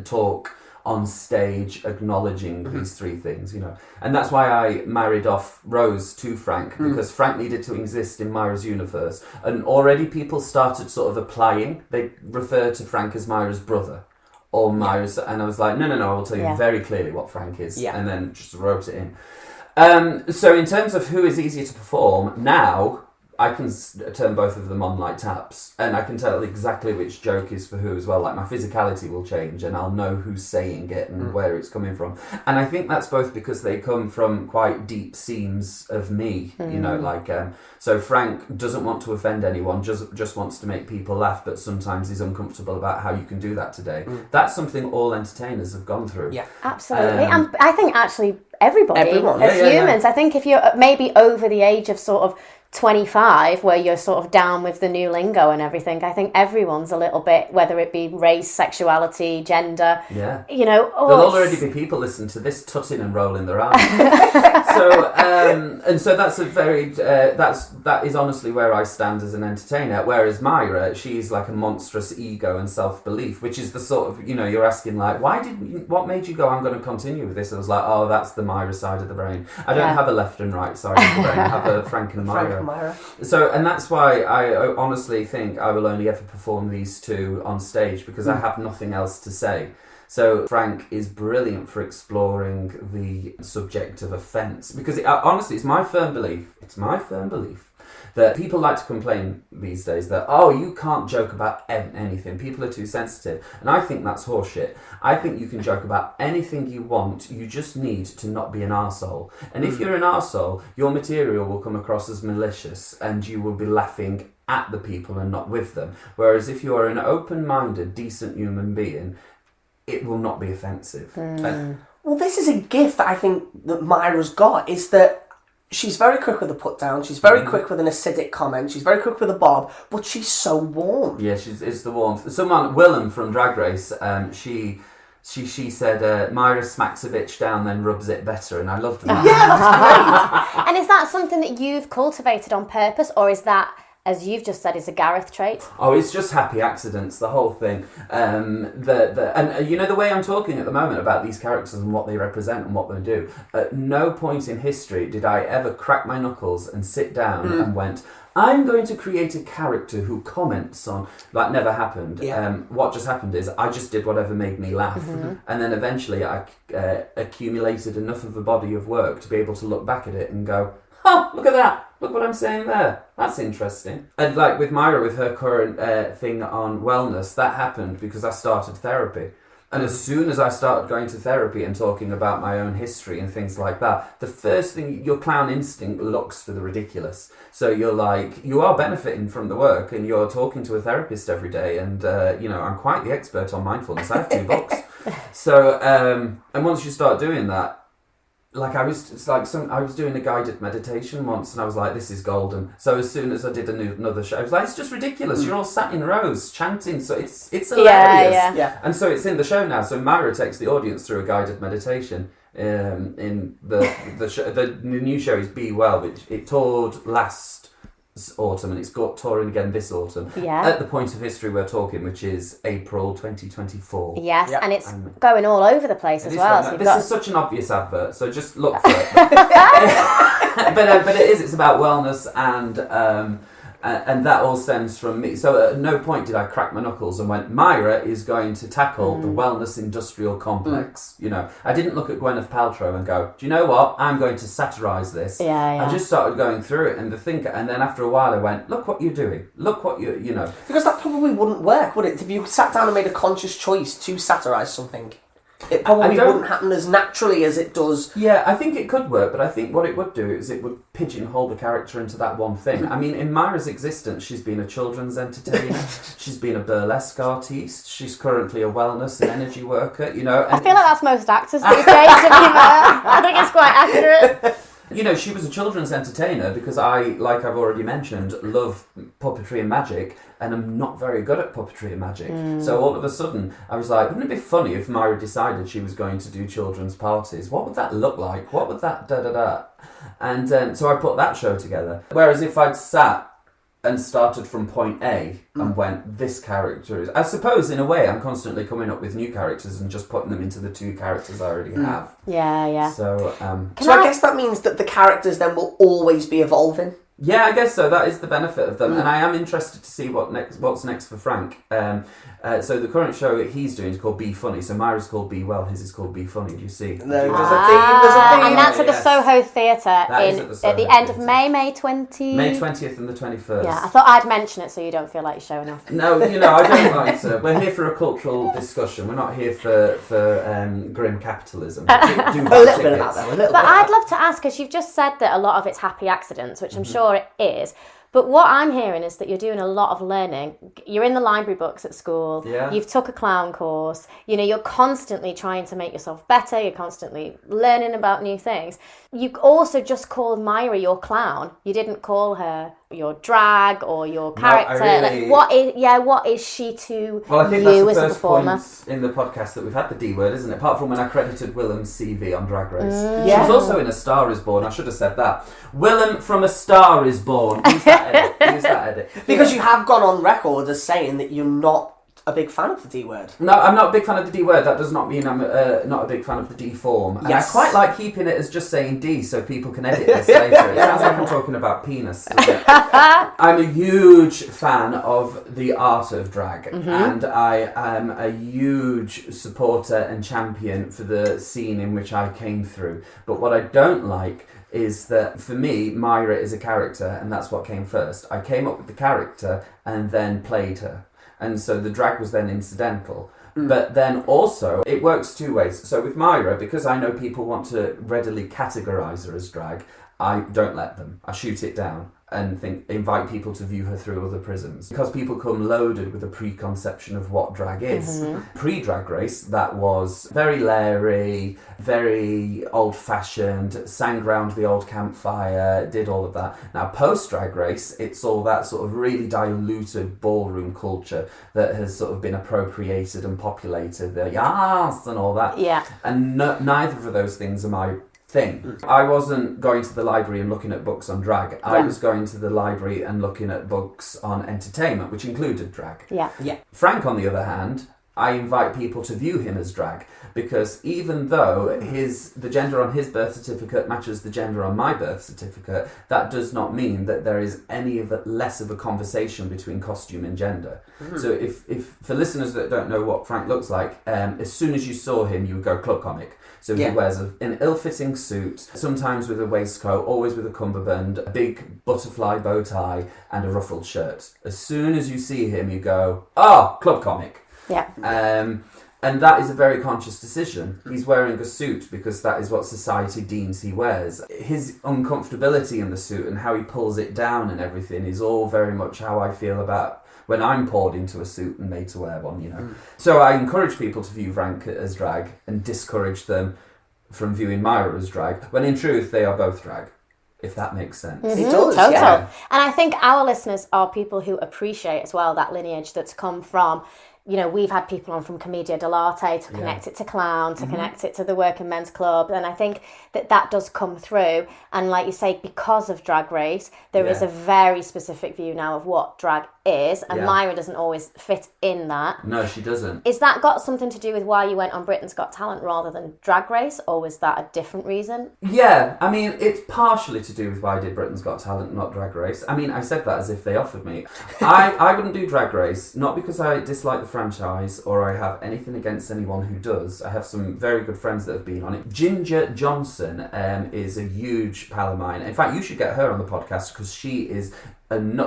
A: talk on stage acknowledging these 3 things, you know. And that's why I married off Rose to Frank, because Frank needed to exist in Myra's universe. And already people started sort of applying. They refer to Frank as Myra's brother. Or Myra's, and I was like, no, I will tell you very clearly what Frank is.
E: Yeah.
A: And then just wrote it in. So in terms of who is easier to perform, now I can turn both of them on like taps, and I can tell exactly which joke is for who as well. Like my physicality will change, and I'll know who's saying it and where it's coming from. And I think that's both because they come from quite deep seams of me, you know, like so Frank doesn't want to offend anyone, just wants to make people laugh, but sometimes he's uncomfortable about how you can do that today. That's something all entertainers have gone through.
E: Yeah,
B: absolutely. And I think actually everyone as humans.
A: Yeah.
B: I think if you're maybe over the age of sort of 25, where you're sort of down with the new lingo and everything, I think everyone's a little bit, whether it be race, sexuality, gender, you know.
A: There'll already be people listening to this tutting and rolling their eyes. So that's a very that is honestly where I stand as an entertainer. Whereas Myra, she's like a monstrous ego and self-belief, which is the sort of, you're asking like, what made you go, I'm going to continue with this? I was like, oh, that's the Myra side of the brain. I don't have a left and right side of the brain. I have a Frank and Myra. So, and that's why I honestly think I will only ever perform these two on stage, because I have nothing else to say. So Frank is brilliant for exploring the subject of offence, because honestly, it's my firm belief that people like to complain these days that, oh, you can't joke about anything, people are too sensitive. And I think that's horseshit. I think you can joke about anything you want, you just need to not be an arsehole. And if you're an arsehole, your material will come across as malicious and you will be laughing at the people and not with them. Whereas if you are an open-minded, decent human being, it will not be offensive.
E: Well, this is a gift that I think that Myra's got, is that she's very quick with a put down, she's very quick with an acidic comment, she's very quick with a bob, but she's so warm.
A: Yeah, it's the warmth. Someone, Willem from Drag Race, she said, Myra smacks a bitch down, then rubs it better, and I loved that.
E: Yeah, that's great.
B: And is that something that you've cultivated on purpose, or is that, as you've just said, is a Gareth trait?
A: Oh, it's just happy accidents, the whole thing. And the way I'm talking at the moment about these characters and what they represent and what they do, at no point in history did I ever crack my knuckles and sit down and went, I'm going to create a character who comments on... That never happened.
E: Yeah.
A: What just happened is I just did whatever made me laugh. And then eventually I accumulated enough of a body of work to be able to look back at it and go, oh, look at that. Look what I'm saying there. That's interesting. And like with Myra, with her current thing on wellness, that happened because I started therapy. And as soon as I started going to therapy and talking about my own history and things like that, the first thing, your clown instinct looks for the ridiculous. So you're like, you are benefiting from the work and you're talking to a therapist every day. And, I'm quite the expert on mindfulness. I have 2 books. So, and once you start doing that, I was doing a guided meditation once and I was like, this is golden. So as soon as I did another show, I was like, it's just ridiculous. You're all sat in rows chanting, so it's hilarious.
B: Yeah.
E: Yeah.
A: And so it's in the show now. So Myra takes the audience through a guided meditation. In the show, the new show is Be Well, which it toured last autumn and it's got touring again this autumn.
B: Yeah.
A: At the point of history we're talking, which is April 2024.
B: Yes,
E: Yeah.
B: and it's going all over the place as well. So
A: This is such an obvious advert, so just look for it. But it is. It's about wellness and that all stems from me. So at no point did I crack my knuckles and went, Myra is going to tackle the wellness industrial complex. I didn't look at Gwyneth Paltrow and go, do you know what? I'm going to satirise this.
B: Yeah.
A: I just started going through it and and then after a while I went, look what you're doing. Look what
E: Because that probably wouldn't work, would it? If you sat down and made a conscious choice to satirise something, it probably wouldn't happen as naturally as it does.
A: Yeah, I think it could work, but I think what it would do is it would pigeonhole the character into that one thing. I mean, in Myra's existence, she's been a children's entertainer, she's been a burlesque artiste, she's currently a wellness and energy worker, And
B: I feel like that's most actors these days, to be fair. I think it's quite accurate.
A: She was a children's entertainer because I, like I've already mentioned, love puppetry and magic, and I'm not very good at puppetry and magic. So all of a sudden, I was like, wouldn't it be funny if Myra decided she was going to do children's parties? What would that look like? What would that da-da-da? And so I put that show together. Whereas if I'd sat and started from point A and went, this character is... I suppose, in a way, I'm constantly coming up with new characters and just putting them into the 2 characters I already have.
B: Yeah.
A: So,
E: I guess that means that the characters then will always be evolving.
A: Yeah, I guess so. That is the benefit of them, and I am interested to see what's next for Frank. So the current show that he's doing is called Be Funny. So Myra's called Be Well, his is called Be Funny. Do you see?
E: There's a theme.
B: And that's at the Soho Theatre at the end of May 20th.
A: May 20th and the 21st.
B: Yeah, I thought I'd mention it so you don't feel like you're showing off.
A: No, I don't like to. We're here for a cultural discussion. We're not here for grim capitalism.
E: A little bit about that.
B: But I'd love to ask, because you've just said that a lot of it's happy accidents, which I'm sure it is. But what I'm hearing is that you're doing a lot of learning. You're in the library books at school.
A: Yeah.
B: You've took a clown course. You're constantly trying to make yourself better. You're constantly learning about new things. You also just called Myra your clown. You didn't call her your drag or your
A: I
B: character?
A: really-
B: What is she to
A: Well, I think
B: you
A: that's
B: as
A: the
B: a
A: first
B: performer?
A: point in the podcast that we've had the D word, isn't it? Apart from when I credited Willem's CV on Drag Race. She
E: Yeah.
A: was also in A Star Is Born. I should have said that. Willem from A Star Is Born. Use that edit. Use that edit.
E: Because you have gone on record as saying that you're not a big fan of the D word.
A: No, I'm not a big fan of the D word. That does not mean I'm not a big fan of the D form. And
E: Yes.
A: I quite like keeping it as just saying D so people can edit this later. It sounds like I'm talking about penis. Doesn't it? I'm a huge fan of the art of drag, and I am a huge supporter and champion for the scene in which I came through. But what I don't like is that for me, Myra is a character, and that's what came first. I came up with the character and then played her. And so the drag was then incidental. But then also, it works two ways. So with Myra, because I know people want to readily categorise her as drag, I don't let them. I shoot it down and invite people to view her through other prisms. Because people come loaded with a preconception of what drag is. Pre-Drag Race, that was very Larry, very old-fashioned, sang round the old campfire, did all of that. Now, post-Drag Race, it's all that sort of really diluted ballroom culture that has sort of been appropriated and populated, the yas and all that.
B: Yeah.
A: And neither of those things are my thing. I wasn't going to the library and looking at books on drag. I was going to the library and looking at books on entertainment, which included drag.
B: Yeah.
A: Frank, on the other hand, I invite people to view him as drag, because even though the gender on his birth certificate matches the gender on my birth certificate, that does not mean that there is any less of a conversation between costume and gender. So if for listeners that don't know what Frank looks like, as soon as you saw him, you would go club comic. So he wears an ill-fitting suit, sometimes with a waistcoat, always with a cummerbund, a big butterfly bow tie, and a ruffled shirt. As soon as you see him, you go, club comic.
B: Yeah.
A: And that is a very conscious decision. He's wearing a suit because that is what society deems he wears. His uncomfortability in the suit and how he pulls it down and everything is all very much how I feel about when I'm poured into a suit and made to wear one, you know. So I encourage people to view Frank as drag and discourage them from viewing Myra as drag, when in truth they are both drag, if that makes sense.
E: It does,
B: Total.
E: yeah.
B: And I think our listeners are people who appreciate as well that lineage that's come from, you know, we've had people on from Commedia dell'arte to connect it to clown, to connect it to the working men's club. And I think that does come through. And like you say, because of Drag Race, there is a very specific view now of what drag is. And Myra doesn't always fit in that.
A: No, she doesn't.
B: Is that got something to do with why you went on Britain's Got Talent rather than Drag Race? Or was that a different reason?
A: Yeah, I mean, it's partially to do with why I did Britain's Got Talent, not Drag Race. I mean, I said that as if they offered me. I wouldn't do Drag Race, not because I dislike the franchise or I have anything against anyone who does. I have some very good friends that have been on it. Ginger Johnson is a huge pal of mine. In fact, you should get her on the podcast because she is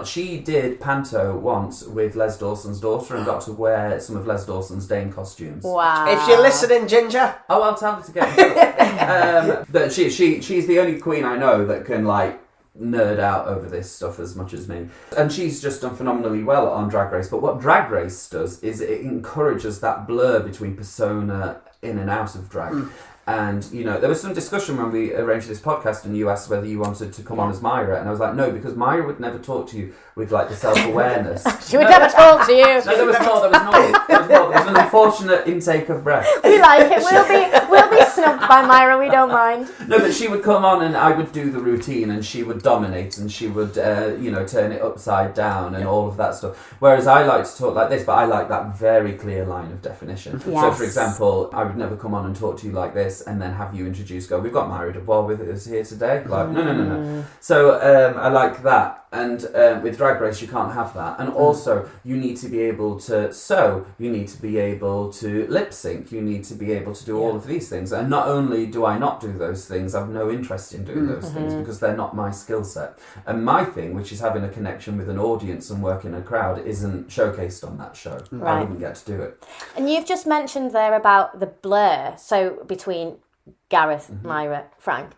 A: she did Panto once with Les Dawson's daughter and got to wear some of Les Dawson's Dane costumes.
B: Wow.
E: If you're listening, Ginger.
A: Oh, I'll tell her to get in touch. That she's the only queen I know that can nerd out over this stuff as much as me. And she's just done phenomenally well on Drag Race. But what Drag Race does is it encourages that blur between persona in and out of drag. And, you know, there was some discussion when we arranged this podcast and you asked whether you wanted to come on as Myra. And I was like, no, because Myra would nebe talk to you with, the self-awareness.
B: She would never talk to you.
A: No, there was more. There was an unfortunate intake of breath.
B: We like it. We'll be snubbed by Myra. We don't mind.
A: No, but she would come on and I would do the routine and she would dominate and she would, turn it upside down and all of that stuff. Whereas I like to talk like this, but I like that very clear line of definition.
B: Yes.
A: So, for example, I would never come on and talk to you like this and then have you introduce, we've got Myra Dubois with us here today. No. So I like that. And with Drag Race, you can't have that. And also, you need to be able to sew, you need to be able to lip sync, you need to be able to do all of these things. And not only do I not do those things, I've no interest in doing those things because they're not my skill set. And my thing, which is having a connection with an audience and working in a crowd, isn't showcased on that show.
B: Right.
A: I wouldn't get to do it.
B: And you've just mentioned there about the blur, so between Gareth, Myra, Frank.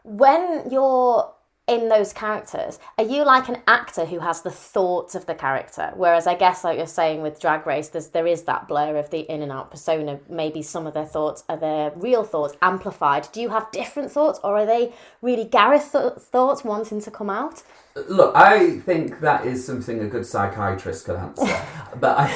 B: When you're in those characters, are you like an actor who has the thoughts of the character? Whereas I guess, like you're saying with Drag Race, there is that blur of the in and out persona. Maybe some of their thoughts are their real thoughts amplified. Do you have different thoughts, or are they really Gareth thoughts wanting to come out?
A: Look, I think that is something a good psychiatrist could answer. But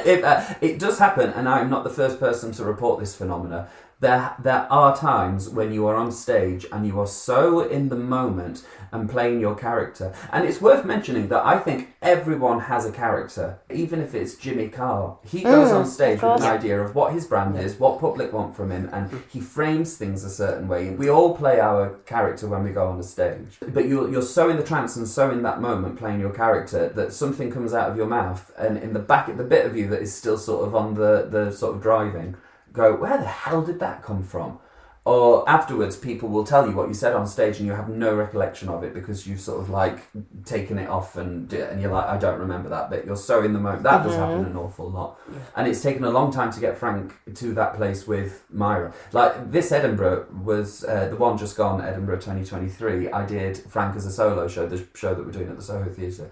A: it does happen, and I'm not the first person to report this phenomena. There are times when you are on stage and you are so in the moment and playing your character. And it's worth mentioning that I think everyone has a character, even if it's Jimmy Carr. He goes on stage with an idea of what his brand is, what public want from him, and he frames things a certain way. We all play our character when we go on the stage. But you're so in the trance and so in that moment playing your character that something comes out of your mouth, and in the back, the bit of you that is still sort of on the sort of driving, go, where the hell did that come from? Or afterwards, people will tell you what you said on stage and you have no recollection of it because you've sort of like taken it off and you're like, I don't remember that bit. You're so in the moment. That does happen an awful lot. Yeah. And it's taken a long time to get Frank to that place with Myra. Like this Edinburgh was the one just gone, Edinburgh 2023. I did Frank as a solo show, the show that we're doing at the Soho Theatre.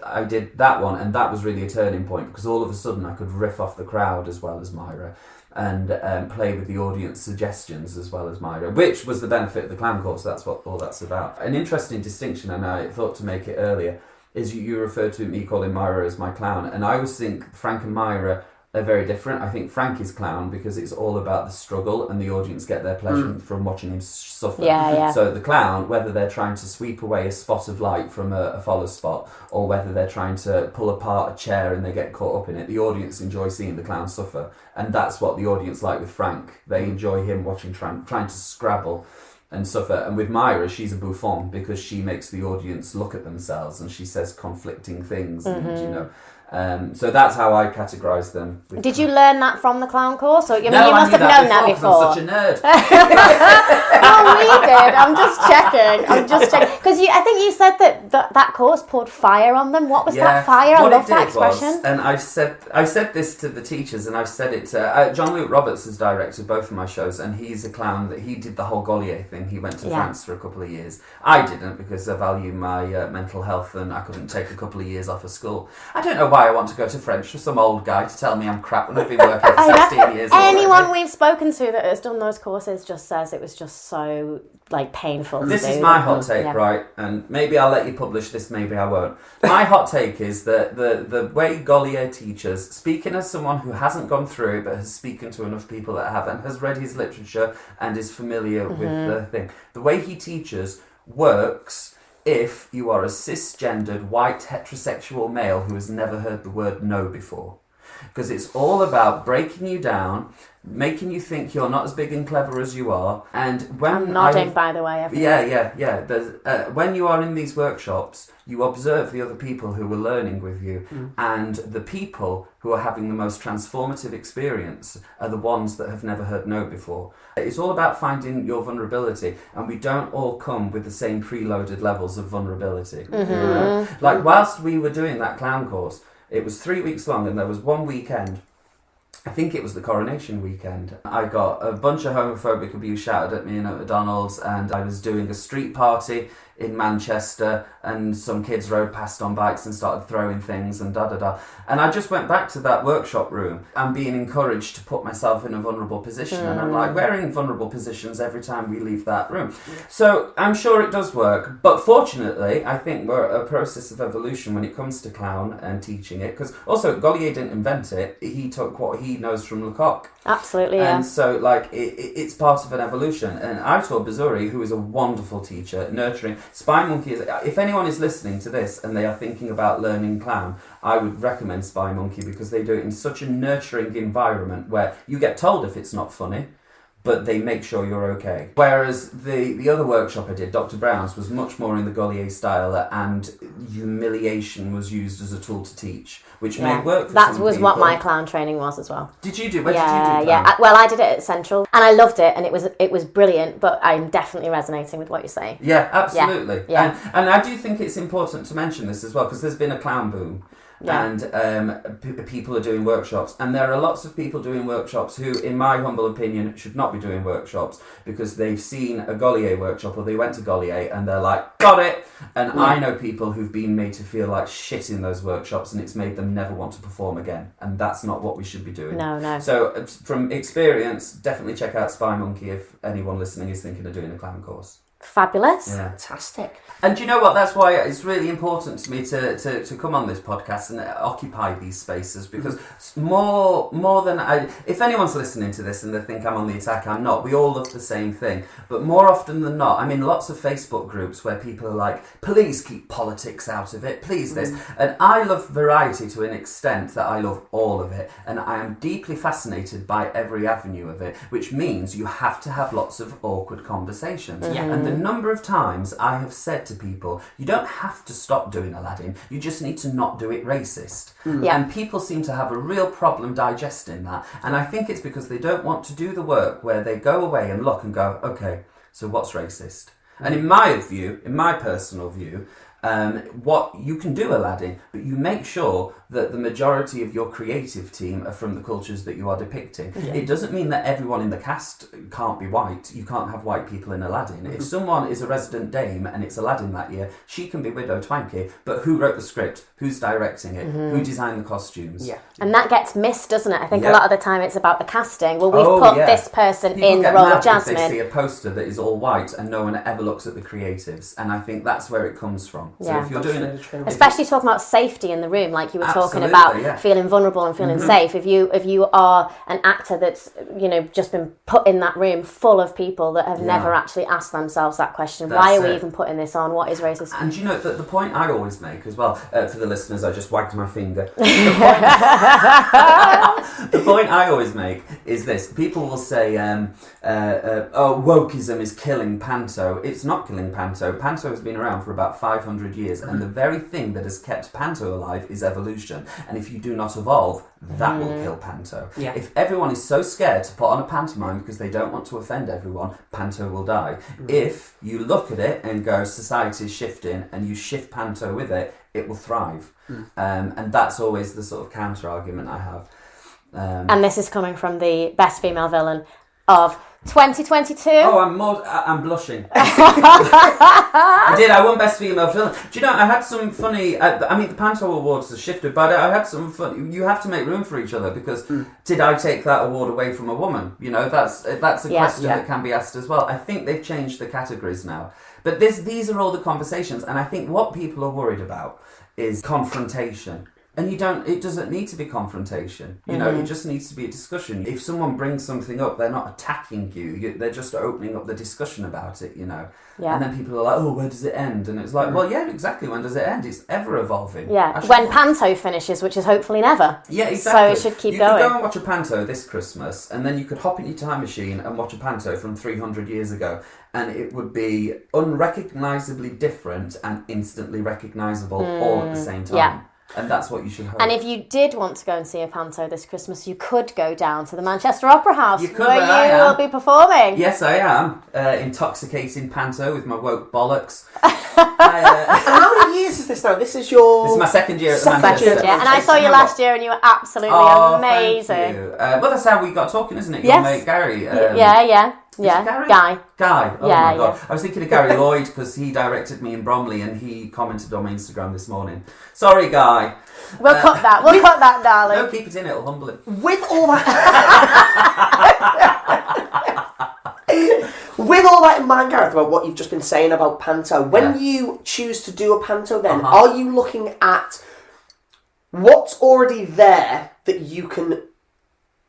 A: I did that one, and that was really a turning point because all of a sudden I could riff off the crowd as well as Myra and play with the audience suggestions as well as Myra, which was the benefit of the clown course. That's what all that's about. An interesting distinction, and I thought to make it earlier, is you referred to me calling Myra as my clown, and I always think Frank and Myra are very different. I think Frank is clown because it's all about the struggle and the audience get their pleasure from watching him suffer.
B: Yeah.
A: So the clown, whether they're trying to sweep away a spot of light from a follow spot or whether they're trying to pull apart a chair and they get caught up in it, the audience enjoy seeing the clown suffer. And that's what the audience like with Frank. They enjoy him watching trying to scrabble and suffer. And with Myra, she's a bouffon because she makes the audience look at themselves and she says conflicting things and, you know. So that's how I categorise them.
B: Did you learn that from the clown course? Or, you
A: No,
B: must have known that before.
A: I'm such a nerd.
B: Oh, we did. I'm just checking. Because I think you said that course poured fire on them. What was that fire? I love that expression.
A: And I said this to the teachers, and I've said it to John Luke Roberts has directed both of my shows, and he's a clown that he did the whole Gaulier thing. He went to France for a couple of years. I didn't because I value my mental health, and I couldn't take a couple of years off of school. I don't know why I want to go to French for some old guy to tell me I'm crap when I've been working for 16 years.
B: Anyone we've spoken to that has done those courses just says it was just so like painful.
A: This is my hot take, right? And maybe I'll let you publish this, maybe I won't. My hot take is that the way Gaulier teaches, speaking as someone who hasn't gone through it but has spoken to enough people that have and has read his literature and is familiar with the thing, the way he teaches works if you are a cisgendered, white, heterosexual male who has never heard the word no before. Because it's all about breaking you down, making you think you're not as big and clever as you are. And when
B: I'm nodding, by the way.
A: Yeah. When you are in these workshops, you observe the other people who are learning with you, and the people who are having the most transformative experience are the ones that have never heard no before. It's all about finding your vulnerability, and we don't all come with the same preloaded levels of vulnerability. You know? Like whilst we were doing that clown course, it was 3 weeks long, and there was one weekend, I think it was the coronation weekend, I got a bunch of homophobic abuse shouted at me in at McDonald's, and I was doing a street party in Manchester, and some kids rode past on bikes and started throwing things and da-da-da. And I just went back to that workshop room and being encouraged to put myself in a vulnerable position. And I'm like, we're in vulnerable positions every time we leave that room. So I'm sure it does work. But fortunately, I think we're at a process of evolution when it comes to clown and teaching it. Because also, Gaulier didn't invent it. He took what he knows from Lecoq.
B: Absolutely, yeah.
A: And so, like, it's part of an evolution. And Aitor Bazuri, who is a wonderful teacher, nurturing... Spy Monkey is... If anyone is listening to this and they are thinking about learning clown, I would recommend Spy Monkey because they do it in such a nurturing environment where you get told if it's not funny, but they make sure you're okay. Whereas the other workshop I did, Dr. Brown's, was much more in the Gaulier style, and humiliation was used as a tool to teach, which may work for
B: that
A: some
B: was
A: people.
B: what my clown training was as well.
A: Did you do? Where did you do clown?
B: Yeah. Well, I did it at Central, and I loved it, and it was brilliant. But I'm definitely resonating with what you're saying.
A: Yeah, absolutely.
B: Yeah.
A: And I do think it's important to mention this as well because there's been a clown boom. and people are doing workshops, and there are lots of people doing workshops who, in my humble opinion, should not be doing workshops because they've seen a Gaulier workshop or they went to Gaulier and they're like, got it. And I know people who've been made to feel like shit in those workshops, and it's made them never want to perform again, and that's not what we should be doing.
B: No.
A: So from experience, definitely check out Spy Monkey if anyone listening is thinking of doing a clown course.
B: Fabulous.
A: Yeah.
E: Fantastic.
A: And do you know what? That's why it's really important to me to come on this podcast and occupy these spaces, because more than if anyone's listening to this and they think I'm on the attack, I'm not. We all love the same thing. But more often than not, I'm in lots of Facebook groups where people are like, please keep politics out of it, please this. And I love variety to an extent that I love all of it. And I am deeply fascinated by every avenue of it, which means you have to have lots of awkward conversations.
E: Yeah.
A: And the number of times I have said to people, you don't have to stop doing Aladdin, you just need to not do it racist.
B: Yeah.
A: And people seem to have a real problem digesting that. And I think it's because they don't want to do the work where they go away and look and go, okay, so what's racist? And in my view, in my personal view, what you can do Aladdin, but you make sure that the majority of your creative team are from the cultures that you are depicting. It doesn't mean that everyone in the cast can't be white. You can't have white people in Aladdin. If someone is a resident dame and it's Aladdin that year, she can be Widow Twanky, but who wrote the script? Who's directing it? Who designed the costumes?
E: Yeah.
B: And that gets missed, doesn't it? I think
A: Yeah.
B: a lot of the time it's about the casting. Well, we've put this person
A: People
B: in the
A: get
B: role
A: mad
B: of Jasmine.
A: if they see a poster that is all white and no one ever looks at the creatives, and I think that's where it comes from. So
B: Yeah.
A: if you're doing it,
E: Absolutely true.
B: Especially talking about safety in the room, like you were talking
A: Absolutely,
B: about,
A: yeah.
B: feeling vulnerable and feeling safe. If you are an actor that's just been put in that room full of people that have never actually asked themselves that question,
A: That's
B: why are we
A: it.
B: even putting this on? What is racism?
A: and you know the point I always make as well, for the listeners, I just wagged my finger. The point I always make is this: people will say, "Oh, wokeism is killing Panto." It's not killing Panto. Panto has been around for about 500 years, and the very thing that has kept Panto alive is evolution. And if you do not evolve, that will kill Panto.
E: Yeah.
A: If everyone is so scared to put on a pantomime because they don't want to offend everyone, Panto will die. If you look at it and go, society is shifting, and you shift Panto with it, it will thrive. And that's always the sort of counter argument I have.
B: And this is coming from the best female villain of 2022.
A: Oh, I'm blushing. I won Best Female Villain. Do you know, I had some funny, the Panto Awards have shifted, but I had some fun. You have to make room for each other, because did I take that award away from a woman? You know, that's a question that can be asked as well. I think they've changed the categories now. But these are all the conversations, and I think what people are worried about is confrontation. And it doesn't need to be confrontation. You know, it just needs to be a discussion. If someone brings something up, they're not attacking you. They're just opening up the discussion about it, you know.
B: Yeah.
A: And then people are like, oh, where does it end? And it's like, well, yeah, exactly. When does it end? It's ever evolving.
B: Yeah, when Panto finishes, which is hopefully never.
A: Yeah, exactly.
B: So it should keep
A: you
B: going.
A: You could go and watch a Panto this Christmas, and then you could hop in your time machine and watch a Panto from 300 years ago, and it would be unrecognisably different and instantly recognisable all at the same time.
B: Yeah.
A: And that's what you should hope.
B: And if you did want to go and see a Panto this Christmas, you could go down to the Manchester Opera House,
A: You could,
B: where
A: but
B: you will be performing.
A: Yes, I am. Intoxicating Panto with my woke bollocks.
E: How many years is this now? This is
A: my second year at the
E: Second
A: Manchester.
E: year.
B: Yeah, and I saw you last year, and you were absolutely amazing.
A: Thank you. Well, that's how we got talking, isn't it?
B: Yes.
A: Your mate Gary.
B: Yeah.
A: Gary?
B: Guy.
A: Oh
B: Yeah,
A: my god.
B: yeah.
A: I was thinking of Gary Lloyd because he directed me in Bromley and he commented on my Instagram this morning. Sorry, Guy.
B: We'll cut that. We'll cut that, darling.
A: No, keep it in, it'll humble him.
E: with all that. With all that in mind, Gareth, about what you've just been saying about Panto, when you choose to do a Panto then, are you looking at what's already there that you can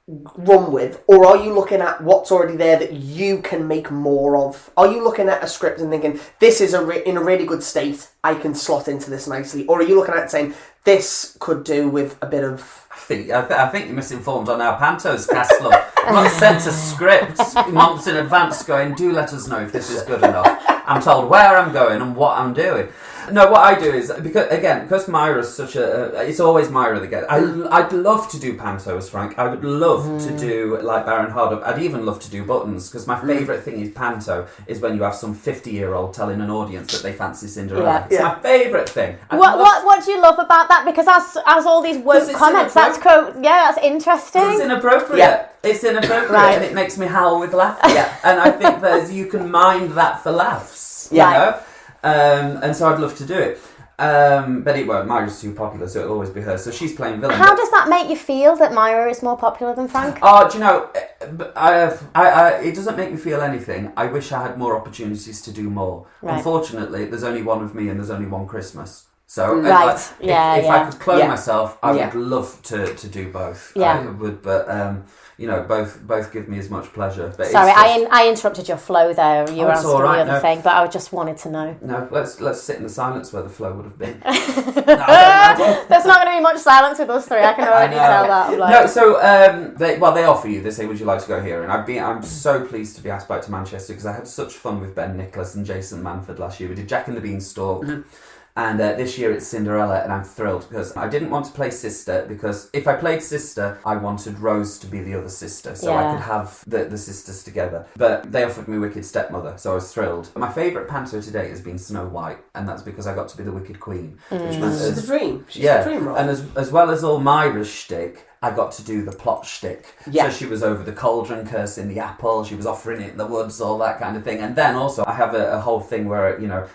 E: run with, or are you looking at what's already there that you can make more of? Are you looking at a script and thinking, this is in a really good state, I can slot into this nicely? Or are you looking at it saying, this could do with a bit of...
A: I think you're misinformed on our Pantos cast, look. I'm not sent a script months in advance going, do let us know if this is good enough. I'm told where I'm going and what I'm doing. No, what I do is, because Myra's such it's always Myra that gets, I'd love to do panto as Frank. I would love to do like Baron Hardup. I'd even love to do buttons, because my favourite thing is panto is when you have some 50-year-old telling an audience that they fancy Cinderella. It's my favourite thing.
B: What do you love about that? Because as all these woke comments, that's interesting.
A: It's inappropriate. Yeah. It's inappropriate, and it makes me howl with laughter. And I think you can mind that for laughs. You know? And so I'd love to do it. But it won't. Myra's too popular, so it'll always be her. So she's playing villain.
B: How does that make you feel that Myra is more popular than Frank?
A: Oh, do you know, it doesn't make me feel anything. I wish I had more opportunities to do more. Right. Unfortunately, there's only one of me and there's only one Christmas. So if I could clone myself, I would love to do both.
B: Yeah.
A: I would, but both give me as much pleasure. But
B: sorry, I interrupted your flow there. You were asking the other thing, but I just wanted to know.
A: No, let's sit in the silence where the flow would have been.
B: There's not going to be much silence with us three. I can already tell that.
A: No, so they offer you. They say, "Would you like to go here?" And I'm so pleased to be asked back to Manchester, because I had such fun with Ben Nicholas and Jason Manford last year. We did Jack and the Beanstalk. Mm-hmm. And this year it's Cinderella, and I'm thrilled, because I didn't want to play sister, because if I played sister, I wanted Rose to be the other sister, so I could have the sisters together. But they offered me Wicked Stepmother, so I was thrilled. My favourite panto to date has been Snow White, and that's because I got to be the Wicked Queen. Which meant
E: She's the dream. She's the dream role.
A: And as well as all Myra's shtick, I got to do the plot shtick. Yeah. So she was over the cauldron, cursing the apple, she was offering it in the woods, all that kind of thing. And then also I have a whole thing where,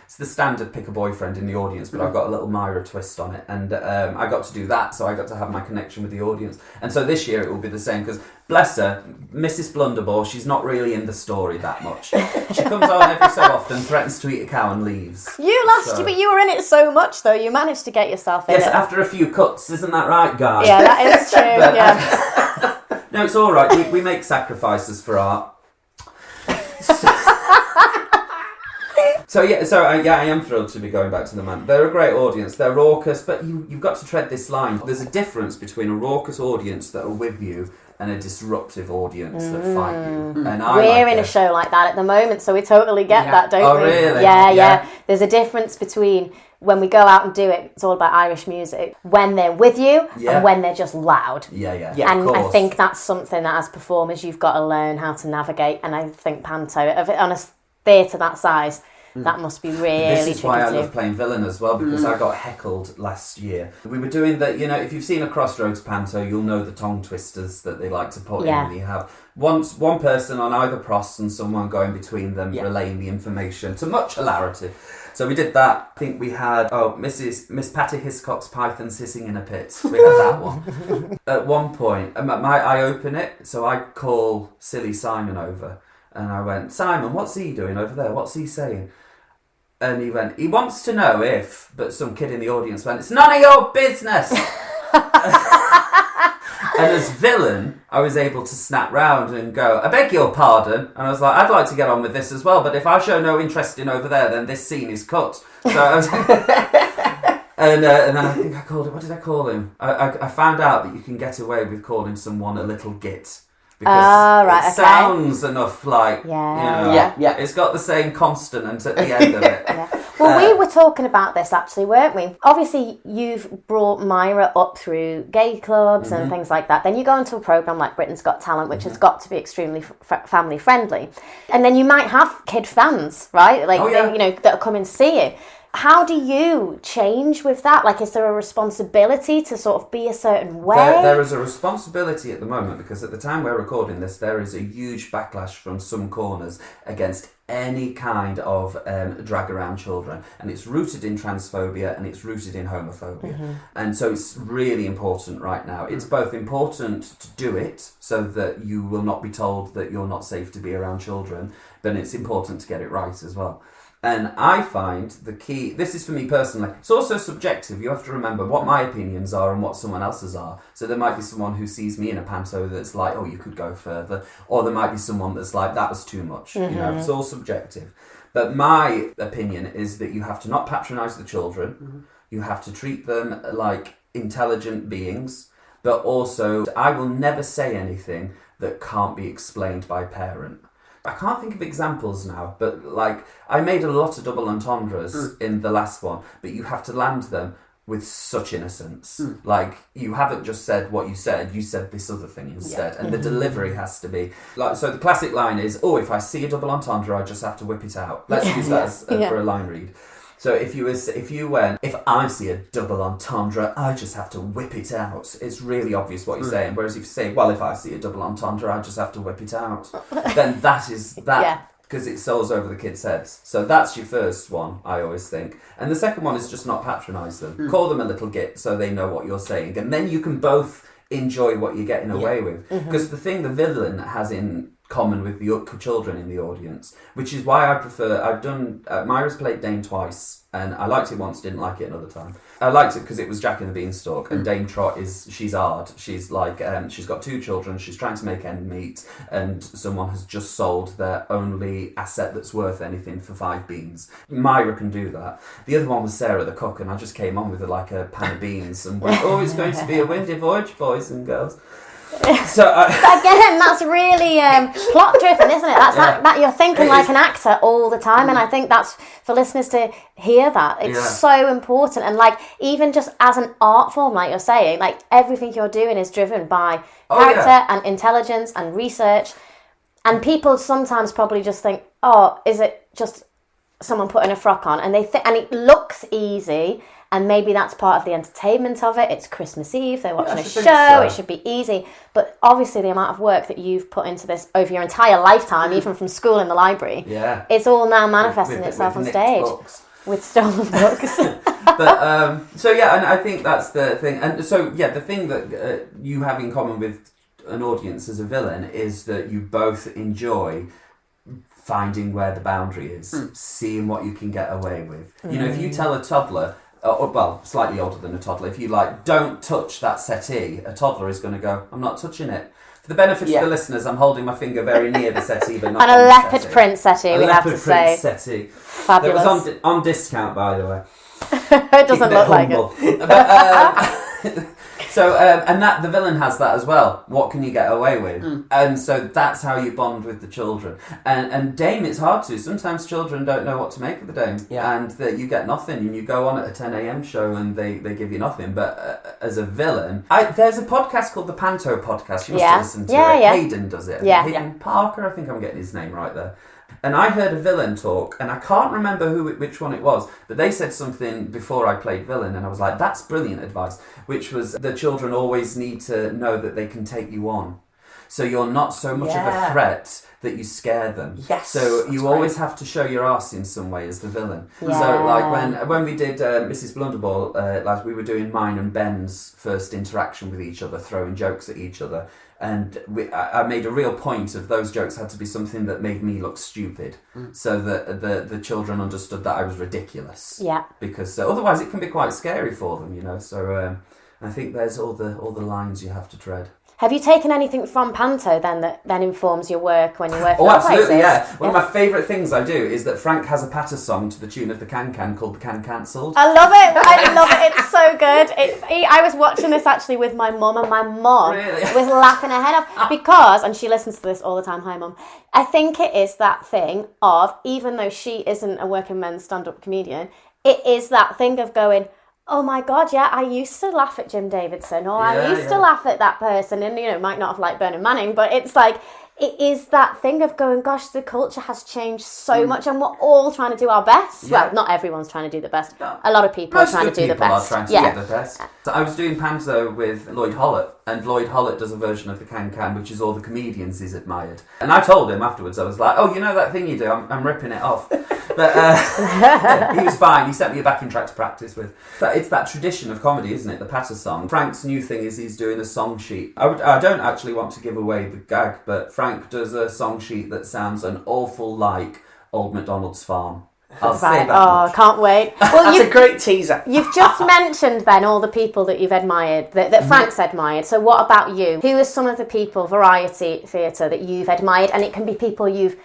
A: it's the standard pick a boyfriend in the audience, but I've got a little Myra twist on it. And I got to do that, so I got to have my connection with the audience. And so this year it will be the same, because bless her, Mrs. Blunderbore, she's not really in the story that much. She comes on every so often, threatens to eat a cow and leaves.
B: But you were in it so much, though. You managed to get yourself in it.
A: Yes, after a few cuts, isn't that right, guys?
B: Yeah, that is true,
A: No, it's all right. We make sacrifices for art. I am thrilled to be going back to the Man. They're a great audience. They're raucous, but you've got to tread this line. There's a difference between a raucous audience that are with you and a disruptive audience that fight you. And
B: we're in a show like that at the moment, so we totally get that, don't we?
A: Oh, really?
B: Yeah. There's a difference between when we go out and do it, it's all about Irish music, when they're with you and when they're just loud.
A: Yeah,
B: and I think that's something that as performers you've got to learn how to navigate, and I think panto, on a theatre that size, that must be really
A: This is why I
B: tricky
A: love playing villain as well, because I got heckled last year. We were doing if you've seen a Crossroads panto, you'll know the tongue twisters that they like to put in. And you have one person on either pros and someone going between them, relaying the information to much hilarity. So we did that. I think we had Miss Patty Hiscock's Pythons Hissing in a Pit. We had that one. At one point, I open it, so I call silly Simon over. And I went, Simon, what's he doing over there? What's he saying? And he went, he wants to know if, but some kid in the audience went, it's none of your business. And as villain, I was able to snap round and go, I beg your pardon. And I was like, I'd like to get on with this as well, but if I show no interest in over there, then this scene is cut. So I was and then I think I called him, what did I call him? I found out that you can get away with calling someone a little git. Because it sounds enough like, it's got the same consonant at the end of it.
B: Well, we were talking about this actually, weren't we? Obviously, you've brought Myra up through gay clubs and things like that. Then you go into a programme like Britain's Got Talent, which has got to be extremely family friendly. And then you might have kid fans, right? That are coming to see you. How do you change with that? Like, is there a responsibility to sort of be a certain way?
A: There is a responsibility at the moment, because at the time we're recording this, there is a huge backlash from some corners against any kind of drag around children. And it's rooted in transphobia and it's rooted in homophobia. And so it's really important right now. It's both important to do it so that you will not be told that you're not safe to be around children, but it's important to get it right as well. And I find the key, this is for me personally, it's also subjective. You have to remember what my opinions are and what someone else's are. So there might be someone who sees me in a panto that's like, oh, you could go further. Or there might be someone that's like, that was too much. It's all subjective. But my opinion is that you have to not patronise the children. You have to treat them like intelligent beings. But also, I will never say anything that can't be explained by a parent. I can't think of examples now, but like I made a lot of double entendres in the last one, but you have to land them with such innocence. Like, you haven't just said what you said this other thing instead. And the delivery has to be like, so the classic line is, oh, if I see a double entendre, I just have to whip it out. Let's use that as, for a line read. So if you went, if I see a double entendre, I just have to whip it out. It's really obvious what you're saying. Whereas if you say, well, if I see a double entendre, I just have to whip it out. Then that is that. Because it soars over the kids' heads. So that's your first one, I always think. And the second one is just not patronise them. Call them a little git so they know what you're saying. And then you can both enjoy what you're getting away with. Because the thing the villain has in common with the children in the audience, which is why I prefer, I've done, Myra's played Dame twice, and I liked it once, didn't like it another time. I liked it because it was Jack and the Beanstalk, and Dame Trot she's hard. She's like, she's got 2 children, she's trying to make ends meet, and someone has just sold their only asset that's worth anything for 5 beans. Myra can do that. The other one was Sarah the cook, and I just came on with like a pan of beans and went, oh, it's going to be a windy voyage, boys and girls. So
B: again, that's really plot driven, isn't it? That's that you're thinking like an actor all the time, and I think that's for listeners to hear that. It's so important, and like even just as an art form, like you're saying, like everything you're doing is driven by character and intelligence and research. And people sometimes probably just think, oh, is it just someone putting a frock on? And and it looks easy. And maybe that's part of the entertainment of it. It's Christmas Eve, they're watching a show, it should be easy. But obviously the amount of work that you've put into this over your entire lifetime, even from school in the library, it's all now manifesting itself on stage.
A: Books.
B: With stolen books.
A: But, so yeah, and I think that's the thing. And so, yeah, the thing that you have in common with an audience as a villain is that you both enjoy finding where the boundary is, seeing what you can get away with. You know, if you tell a toddler, well, slightly older than a toddler, if you like, don't touch that settee, a toddler is going to go, I'm not touching it. For the benefit of the listeners, I'm holding my finger very near the settee, but not
B: on a leopard print settee, we have to say.
A: Settee.
B: Fabulous.
A: That was on discount, by the way.
B: It doesn't look like it.
A: But, so, and that the villain has that as well. What can you get away with? And so that's how you bond with the children. And Dame, it's hard to. Sometimes children don't know what to make of the Dame. And that you get nothing, and you go on at a 10 a.m. show and they give you nothing. But as a villain, there's a podcast called the Panto Podcast. You must listen to it. Hayden does it. Hayden Parker, I think I'm getting his name right there. And I heard a villain talk, and I can't remember which one it was, but they said something before I played villain, and I was like, that's brilliant advice, which was the children always need to know that they can take you on. So you're not so much of a threat that you scare them.
E: Yes,
A: so you always have to show your arse in some way as the villain.
B: Yeah.
A: So like when we did Mrs. Blunderball, like we were doing mine and Ben's first interaction with each other, throwing jokes at each other. And I made a real point of those jokes had to be something that made me look stupid, so that the children understood that I was ridiculous.
B: Yeah.
A: Because otherwise it can be quite scary for them, you know. So I think there's all the lines you have to tread.
B: Have you taken anything from Panto then that then informs your work when you're working?
A: Oh, absolutely, yeah. One of my favourite things I do is that Frank has a patter song to the tune of the Can called The Can Cancelled.
B: I love it. It's so good. I was watching this actually with my mum, and my mum was laughing her head off because, and she listens to this all the time, hi mum, I think it is that thing of, even though she isn't a working men's stand-up comedian, it is that thing of going, oh my God, yeah, I used to laugh at Jim Davidson, or I used to laugh at that person, and, you know, might not have liked Bernard Manning, but it's like, it is that thing of going, gosh, the culture has changed so much, and we're all trying to do our best. Yeah. Well, not everyone's trying to do the best. No. A lot of people are trying to do the best.
A: Are trying to do the best. So I was doing Panto with Lloyd Hollett, and Lloyd Hollett does a version of the Can, which is all the comedians he's admired. And I told him afterwards, I was like, oh, you know that thing you do? I'm ripping it off. But he was fine. He sent me a backing track to practice with. But it's that tradition of comedy, isn't it? The patter song. Frank's new thing is he's doing a song sheet. I don't actually want to give away the gag, but Frank does a song sheet that sounds an awful like Old MacDonald's Farm. I'll say that much.
B: Can't wait. Well,
E: that's a great teaser.
B: You've just mentioned then all the people that you've admired, that Frank's admired. So what about you? Who are some of the people, variety theatre, that you've admired? And it can be people you've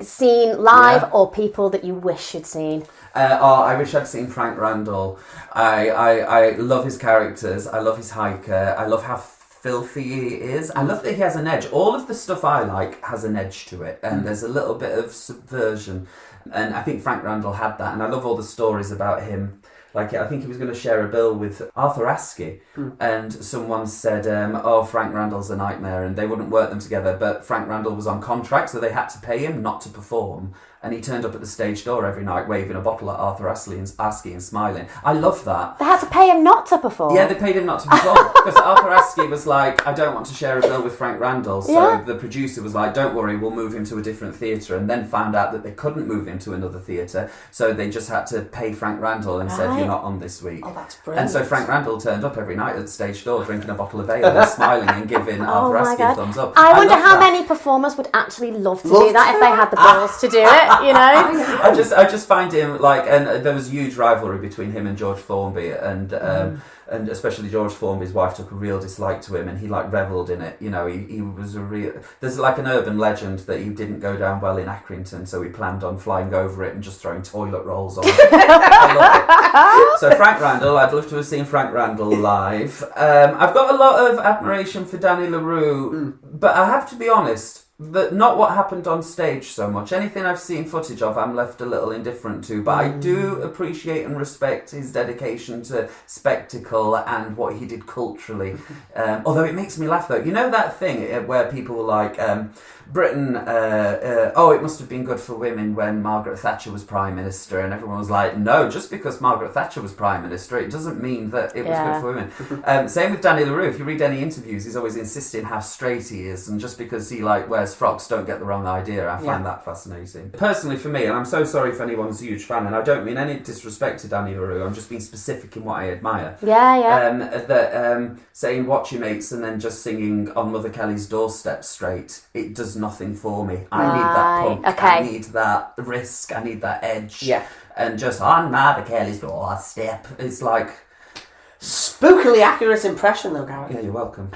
B: seen live or people that you wish you'd seen.
A: I wish I'd seen Frank Randall. I love his characters. I love his hiker. I love how filthy he is. I love that he has an edge. All of the stuff I like has an edge to it, and there's a little bit of subversion. And I think Frank Randall had that, and I love all the stories about him. Like, I think he was going to share a bill with Arthur Askey, and someone said, oh, Frank Randall's a nightmare, and they wouldn't work them together, but Frank Randall was on contract, so they had to pay him not to perform. And he turned up at the stage door every night waving a bottle at Arthur Askey and smiling. I love that.
B: They had to pay him not to perform.
A: Yeah, they paid him not to perform. Because Arthur Askey was like, I don't want to share a bill with Frank Randall. So the producer was like, don't worry, we'll move him to a different theatre. And then found out that they couldn't move him to another theatre. So they just had to pay Frank Randall and said, you're not on this week.
E: Oh, that's brilliant.
A: And so Frank Randall turned up every night at the stage door drinking a bottle of ale and smiling and giving Arthur Askey a thumbs up.
B: I wonder
A: love
B: how
A: that.
B: many performers would actually love to do that if they had the balls to do it, you know?
A: I just find him like, and there was a huge rivalry between him and George Formby, and especially George Formby's wife took a real dislike to him, and he like revelled in it. You know, he was a real. There's like an urban legend that he didn't go down well in Accrington, so he planned on flying over it and just throwing toilet rolls on. I love it. So Frank Randall, I'd love to have seen Frank Randall live. I've got a lot of admiration for Danny LaRue, but I have to be honest. That not what happened on stage so much. Anything I've seen footage of, I'm left a little indifferent to. But I do appreciate and respect his dedication to spectacle and what he did culturally. Although it makes me laugh though. You know that thing where people were like, Britain, it must have been good for women when Margaret Thatcher was Prime Minister, and everyone was like, no, just because Margaret Thatcher was Prime Minister, it doesn't mean that it was good for women. Same with Danny LaRue. If you read any interviews, he's always insisting how straight he is, and just because he like wears frocks, don't get the wrong idea. I find that fascinating. Personally for me, and I'm so sorry if anyone's a huge fan, and I don't mean any disrespect to Danny LaRue, I'm just being specific in what I admire. Saying watch your mates and then just singing on Mother Kelly's doorstep straight, it does nothing for me. I need that punk, I need that risk, I need that edge. Yeah. And just on Mother Kelly's doorstep, it's like...
E: Spookily accurate impression though, Gareth.
A: Yeah, you're welcome.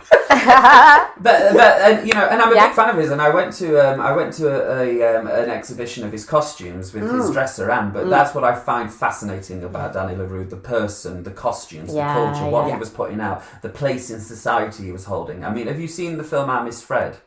A: but you know, and I'm a big fan of his, and I went to an exhibition of his costumes with his dresser Anne, but that's what I find fascinating about Danny LaRue, the person, the costumes, the culture, what he was putting out, the place in society he was holding. I mean, have you seen the film I Miss Fred?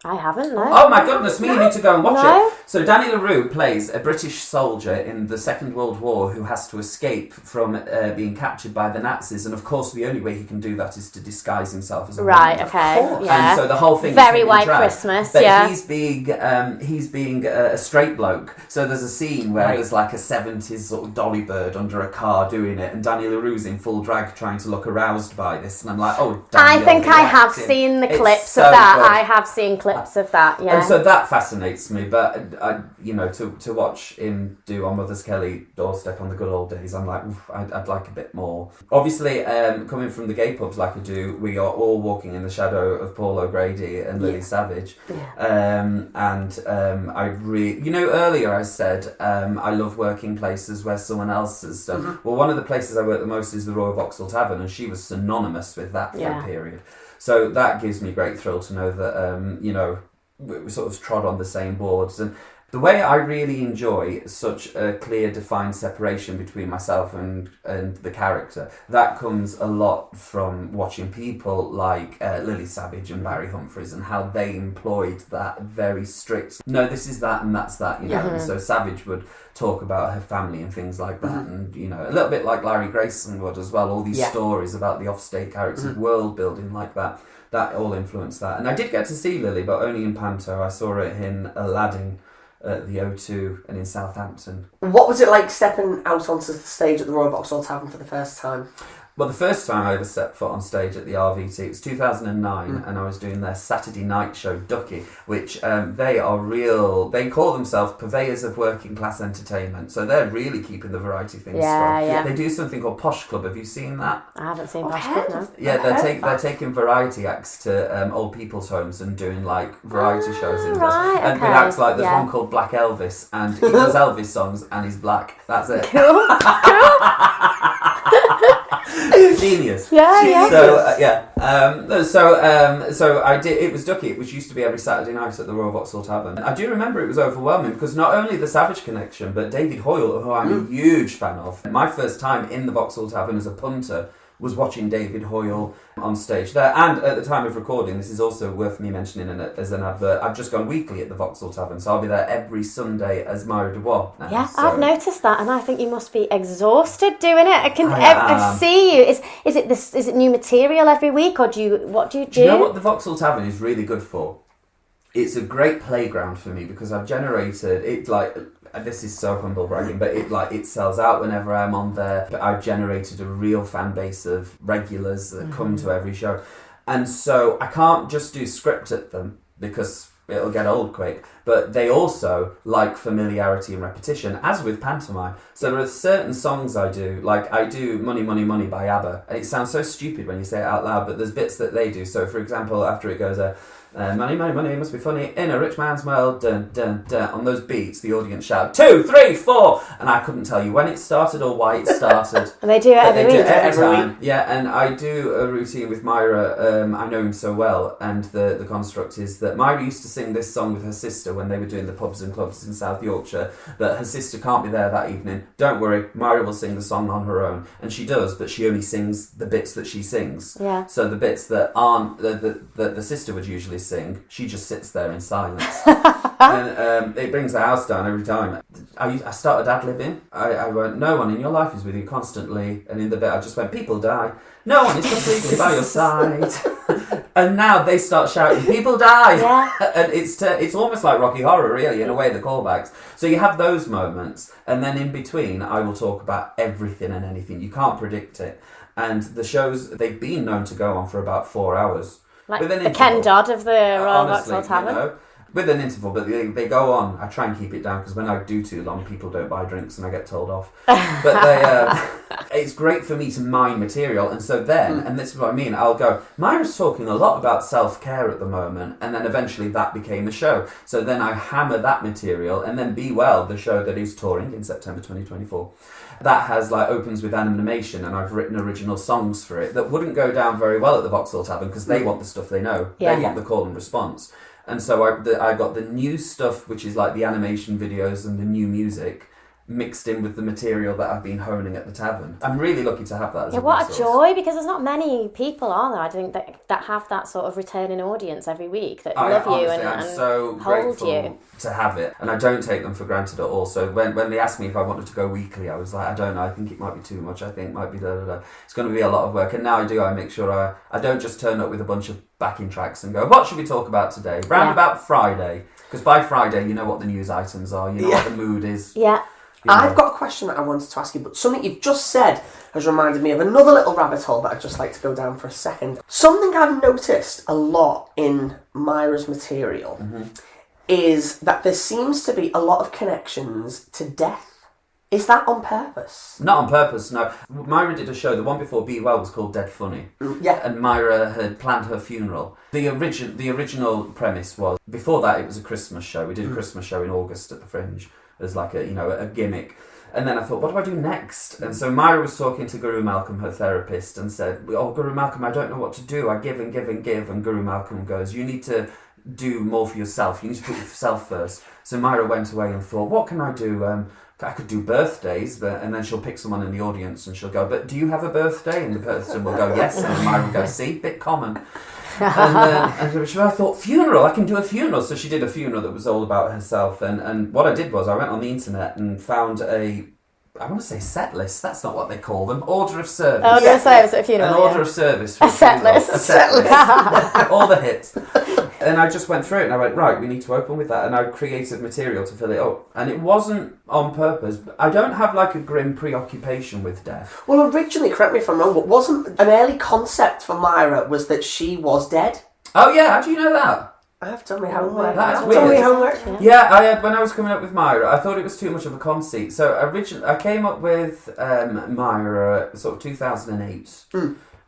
B: I haven't, no.
A: Oh my goodness me, you need to go and watch it. So Danny LaRue plays a British soldier in the Second World War who has to escape from being captured by the Nazis, and of course the only way he can do that is to disguise himself as a woman.
B: Right, okay, yeah.
A: And so the whole thing
B: very
A: is
B: White
A: drag.
B: Christmas,
A: but he's being a straight bloke. So there's a scene where there's like a 70s sort of dolly bird under a car doing it, and Danny LaRue's in full drag trying to look aroused by this, and I'm like, oh, Danny,
B: I think I have seen the clips of that. I have seen clips of that,
A: and so that fascinates me, but to watch him do on Mother's Kelly doorstep on the good old days, I'm like, I'd like a bit more. Obviously, coming from the gay pubs like I do, we are all walking in the shadow of Paul O'Grady and Lily Savage. I really, earlier I said I love working places where someone else has done. Well, one of the places I work the most is the Royal Vauxhall Tavern, and she was synonymous with that for a period. So that gives me great thrill to know that, we sort of trod on the same boards. And the way I really enjoy such a clear, defined separation between myself and the character, that comes a lot from watching people like Lily Savage and Barry Humphries and how they employed that very strict, no, this is that and that's that, And so Savage would talk about her family and things like that, and a little bit like Larry Grayson would as well, all these stories about the offstage characters, world building like that. That all influenced that. And I did get to see Lily, but only in Panto. I saw it in Aladdin at the O2 and in Southampton.
E: What was it like stepping out onto the stage at the Royal Vauxhall Tavern for the first time?
A: Well, the first time I ever set foot on stage at the RVT, it was 2009, and I was doing their Saturday night show, Ducky, which they call themselves purveyors of working class entertainment, so they're really keeping the variety thing strong. Yeah. They do something called Posh Club, have you seen that?
B: I haven't seen Posh Club, no.
A: Yeah, they're taking variety acts to old people's homes and doing like variety shows in and with acts like, there's one called Black Elvis, and he does Elvis songs and he's black, that's it.
B: Cool.
A: Genius.
B: Yeah.
A: So I did. It was Ducky, which used to be every Saturday night at the Royal Vauxhall Tavern. I do remember it was overwhelming because not only the Savage connection, but David Hoyle, who I'm a huge fan of. My first time in the Vauxhall Tavern as a punter was watching David Hoyle on stage there. And at the time of recording, this is also worth me mentioning as an advert, I've just gone weekly at the Vauxhall Tavern, so I'll be there every Sunday as Myra Dubois now.
B: Yeah,
A: so.
B: I've noticed that, and I think you must be exhausted doing it. I
A: am.
B: see you. Is it new material every week, or what do you do?
A: Do you know what the Vauxhall Tavern is really good for? It's a great playground for me because I've generated it this is so humble bragging, but it sells out whenever I'm on there. But I've generated a real fan base of regulars that come to every show. And so I can't just do script at them because it'll get old quick. But they also like familiarity and repetition, as with pantomime. So there are certain songs I do, like I do Money, Money, Money by ABBA. And it sounds so stupid when you say it out loud, but there's bits that they do. So for example, after it goes, money, money, money, must be funny in a rich man's world, dun, dun, dun. On those beats, the audience shout, 2, 3, 4, and I couldn't tell you when it started or why it started.
B: And they do it every week.
A: Every time. Yeah, and I do a routine with Myra. I know him so well, and the construct is that Myra used to sing this song with her sister when they were doing the pubs and clubs in South Yorkshire, but her sister can't be there that evening. Don't worry, Myra will sing the song on her own, and she does, but she only sings the bits that she sings.
B: Yeah.
A: So the bits that aren't that the sister would usually sing, she just sits there in silence. And it brings the house down every time. I started ad-libbing. I went, no one in your life is with you constantly. And in the bit I just went, people die. No one is completely by your side. And now they start shouting, people die.
B: Yeah.
A: And it's almost like Rocky Horror, really, in a way, the callbacks. So you have those moments. And then in between, I will talk about everything and anything. You can't predict it. And the shows, they've been known to go on for about 4 hours.
B: Like the Ken Dodd of the Royal Vauxhall Tavern.
A: You know, with an interval, but they go on. I try and keep it down because when I do too long, people don't buy drinks and I get told off. But it's great for me to mine material. And so then, and this is what I mean, I'll go, Myra's talking a lot about self-care at the moment, and then eventually that became a show. So then I hammer that material, and then Be Well, the show that is touring in September 2024. That opens with animation, and I've written original songs for it that wouldn't go down very well at the Vauxhall Tavern because they want the stuff they know.
B: Yeah.
A: They want the call and response. And so I got the new stuff, which is like the animation videos and the new music, mixed in with the material that I've been honing at the tavern. I'm really lucky to have that as a
B: what
A: resource.
B: a joy, because there's not many people, are there, I think, that have that sort of returning audience every week that love you
A: honestly, I'm
B: and
A: so
B: hold
A: grateful
B: you.
A: to have it, and I don't take them for granted at all. So when they asked me if I wanted to go weekly, I was like, I don't know, I think it might be too much, I think it might be it's going to be a lot of work. And now I make sure I don't just turn up with a bunch of backing tracks and go, what should we talk about today? About Friday, because by Friday you know what the news items are, you know what the mood is.
B: Yeah.
E: I've got a question that I wanted to ask you, but something you've just said has reminded me of another little rabbit hole that I'd just like to go down for a second. Something I've noticed a lot in Myra's material is that there seems to be a lot of connections to death. Is that on purpose?
A: Not on purpose, no. Myra did a show, the one before Be Well was called Dead Funny.
E: Yeah.
A: And Myra had planned her funeral. The original premise was, before that it was a Christmas show. We did a Christmas show in August at the Fringe as like a gimmick. And then I thought, what do I do next? And so Myra was talking to Guru Malcolm, her therapist, and said, oh, Guru Malcolm, I don't know what to do. I give and give and give. And Guru Malcolm goes, you need to do more for yourself. You need to put yourself first. So Myra went away and thought, what can I do? I could do birthdays, and then she'll pick someone in the audience and she'll go, but do you have a birthday? And the person will go, yes. And Myra will go, see, bit common. And I thought, funeral, I can do a funeral. So she did a funeral that was all about herself. And what I did was I went on the internet and found I want to say set list, that's not what they call them, order of service.
B: Order of service at a funeral.
A: An order of service for
B: a set list.
A: A set list. All the hits. And I just went through it and I went, right, we need to open with that. And I created material to fill it up. And it wasn't on purpose. I don't have like a grim preoccupation with death.
E: Well, originally, correct me if I'm wrong, but wasn't an early concept for Myra was that she was dead?
A: Oh yeah, how do you know that?
E: I have done my homework.
A: That's weird.
E: Done my homework.
A: Yeah, when I was coming up with Myra, I thought it was too much of a conceit. So originally, I came up with Myra sort of 2008.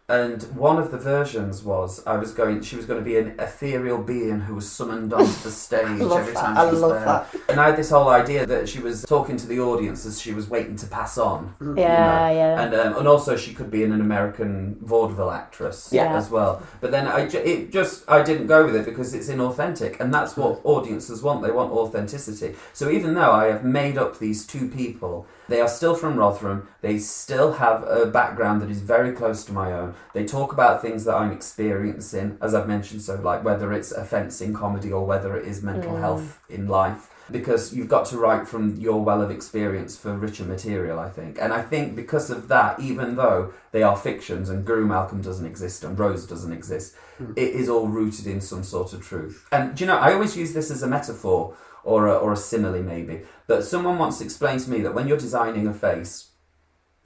A: And one of the versions was she was going to be an ethereal being who was summoned onto the stage every time she was there. That. And I had this whole idea that she was talking to the audience as she was waiting to pass on.
B: Yeah.
A: And also she could be an American vaudeville actress as well. But then I didn't go with it because it's inauthentic, and that's what audiences want. They want authenticity. So even though I have made up these two people, they are still from Rotherham. They still have a background that is very close to my own. They talk about things that I'm experiencing, as I've mentioned, so like whether it's offence in comedy or whether it is mental health in life. Because you've got to write from your well of experience for richer material, I think. And I think because of that, even though they are fictions and Guru Malcolm doesn't exist and Rose doesn't exist, it is all rooted in some sort of truth. And do you know, I always use this as a metaphor or a simile maybe. But someone once explained to me that when you're designing a face,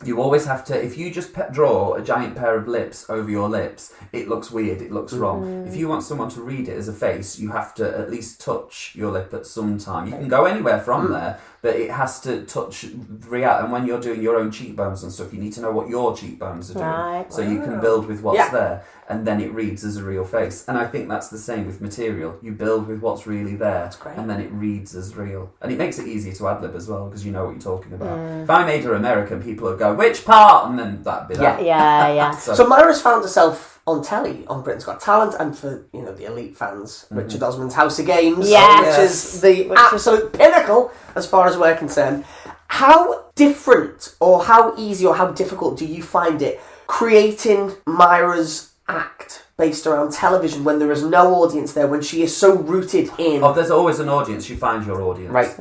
A: you always have to, if you just draw a giant pair of lips over your lips, it looks weird, it looks wrong. If you want someone to read it as a face, you have to at least touch your lip at some time. You can go anywhere from there, but it has to touch reality. And when you're doing your own cheekbones and stuff, you need to know what your cheekbones are doing.
B: Right.
A: So you can build with what's there, and then it reads as a real face. And I think that's the same with material. You build with what's really there, and then it reads as real. And it makes it easier to ad-lib as well, because you know what you're talking about. If I made her American, people would go, which part? And then that'd be that.
B: Yeah.
E: So Myra's found herself on telly on Britain's Got Talent, and for the elite fans, Richard Osman's House of Games, which is the absolute pinnacle as far as we're concerned. How different or how easy or how difficult do you find it creating Myra's act based around television when there is no audience there, when she is so rooted in...
A: Oh, there's always an audience. You find your audience.
E: Right.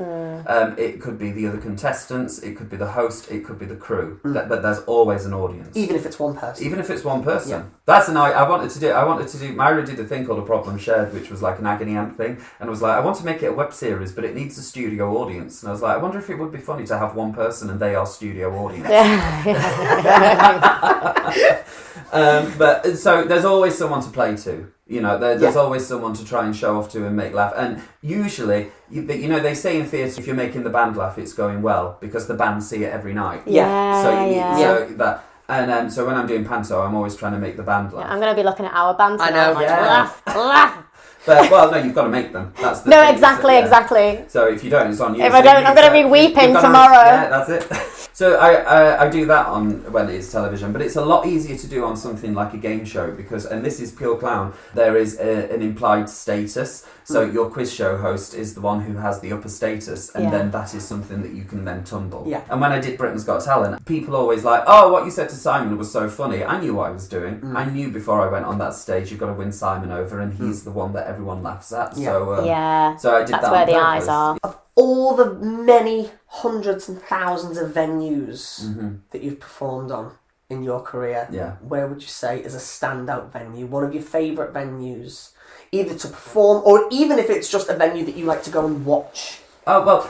A: It could be the other contestants, it could be the host, it could be the crew. But there's always an audience.
E: Even if it's one person.
A: Yeah. That's an I wanted to do. Myra did a thing called A Problem Shared, which was like an agony aunt thing. And I was like, I want to make it a web series, but it needs a studio audience. And I was like, I wonder if it would be funny to have one person and they are studio audience. But so there's always someone to play to. There's always someone to try and show off to and make laugh. And usually, they say in theatre, if you're making the band laugh, it's going well because the band see it every night. So when I'm doing panto, I'm always trying to make the band laugh.
B: I'm going to be looking at our band tonight.
E: I know.
B: Laugh.
A: But, no, you've got to make them. That's the
B: no,
A: thing,
B: exactly.
A: So if you don't, it's on you.
B: If I don't, I'm going to be weeping tomorrow.
A: Yeah, that's it. So I do that on when it's television, but it's a lot easier to do on something like a game show because, and this is pure clown, there is an implied status. So your quiz show host is the one who has the upper status, and then that is something that you can then tumble. Yeah. And when I did Britain's Got Talent, people always like, oh, what you said to Simon was so funny. I knew what I was doing. I knew before I went on that stage, you've got to win Simon over, and he's the one that everyone laughs at. So I did
B: that's
A: that.
B: Where the eyes are.
E: Of all the many hundreds and thousands of venues that you've performed on in your career, where would you say is a standout venue? One of your favourite venues, either to perform or even if it's just a venue that you like to go and watch?
A: Oh well,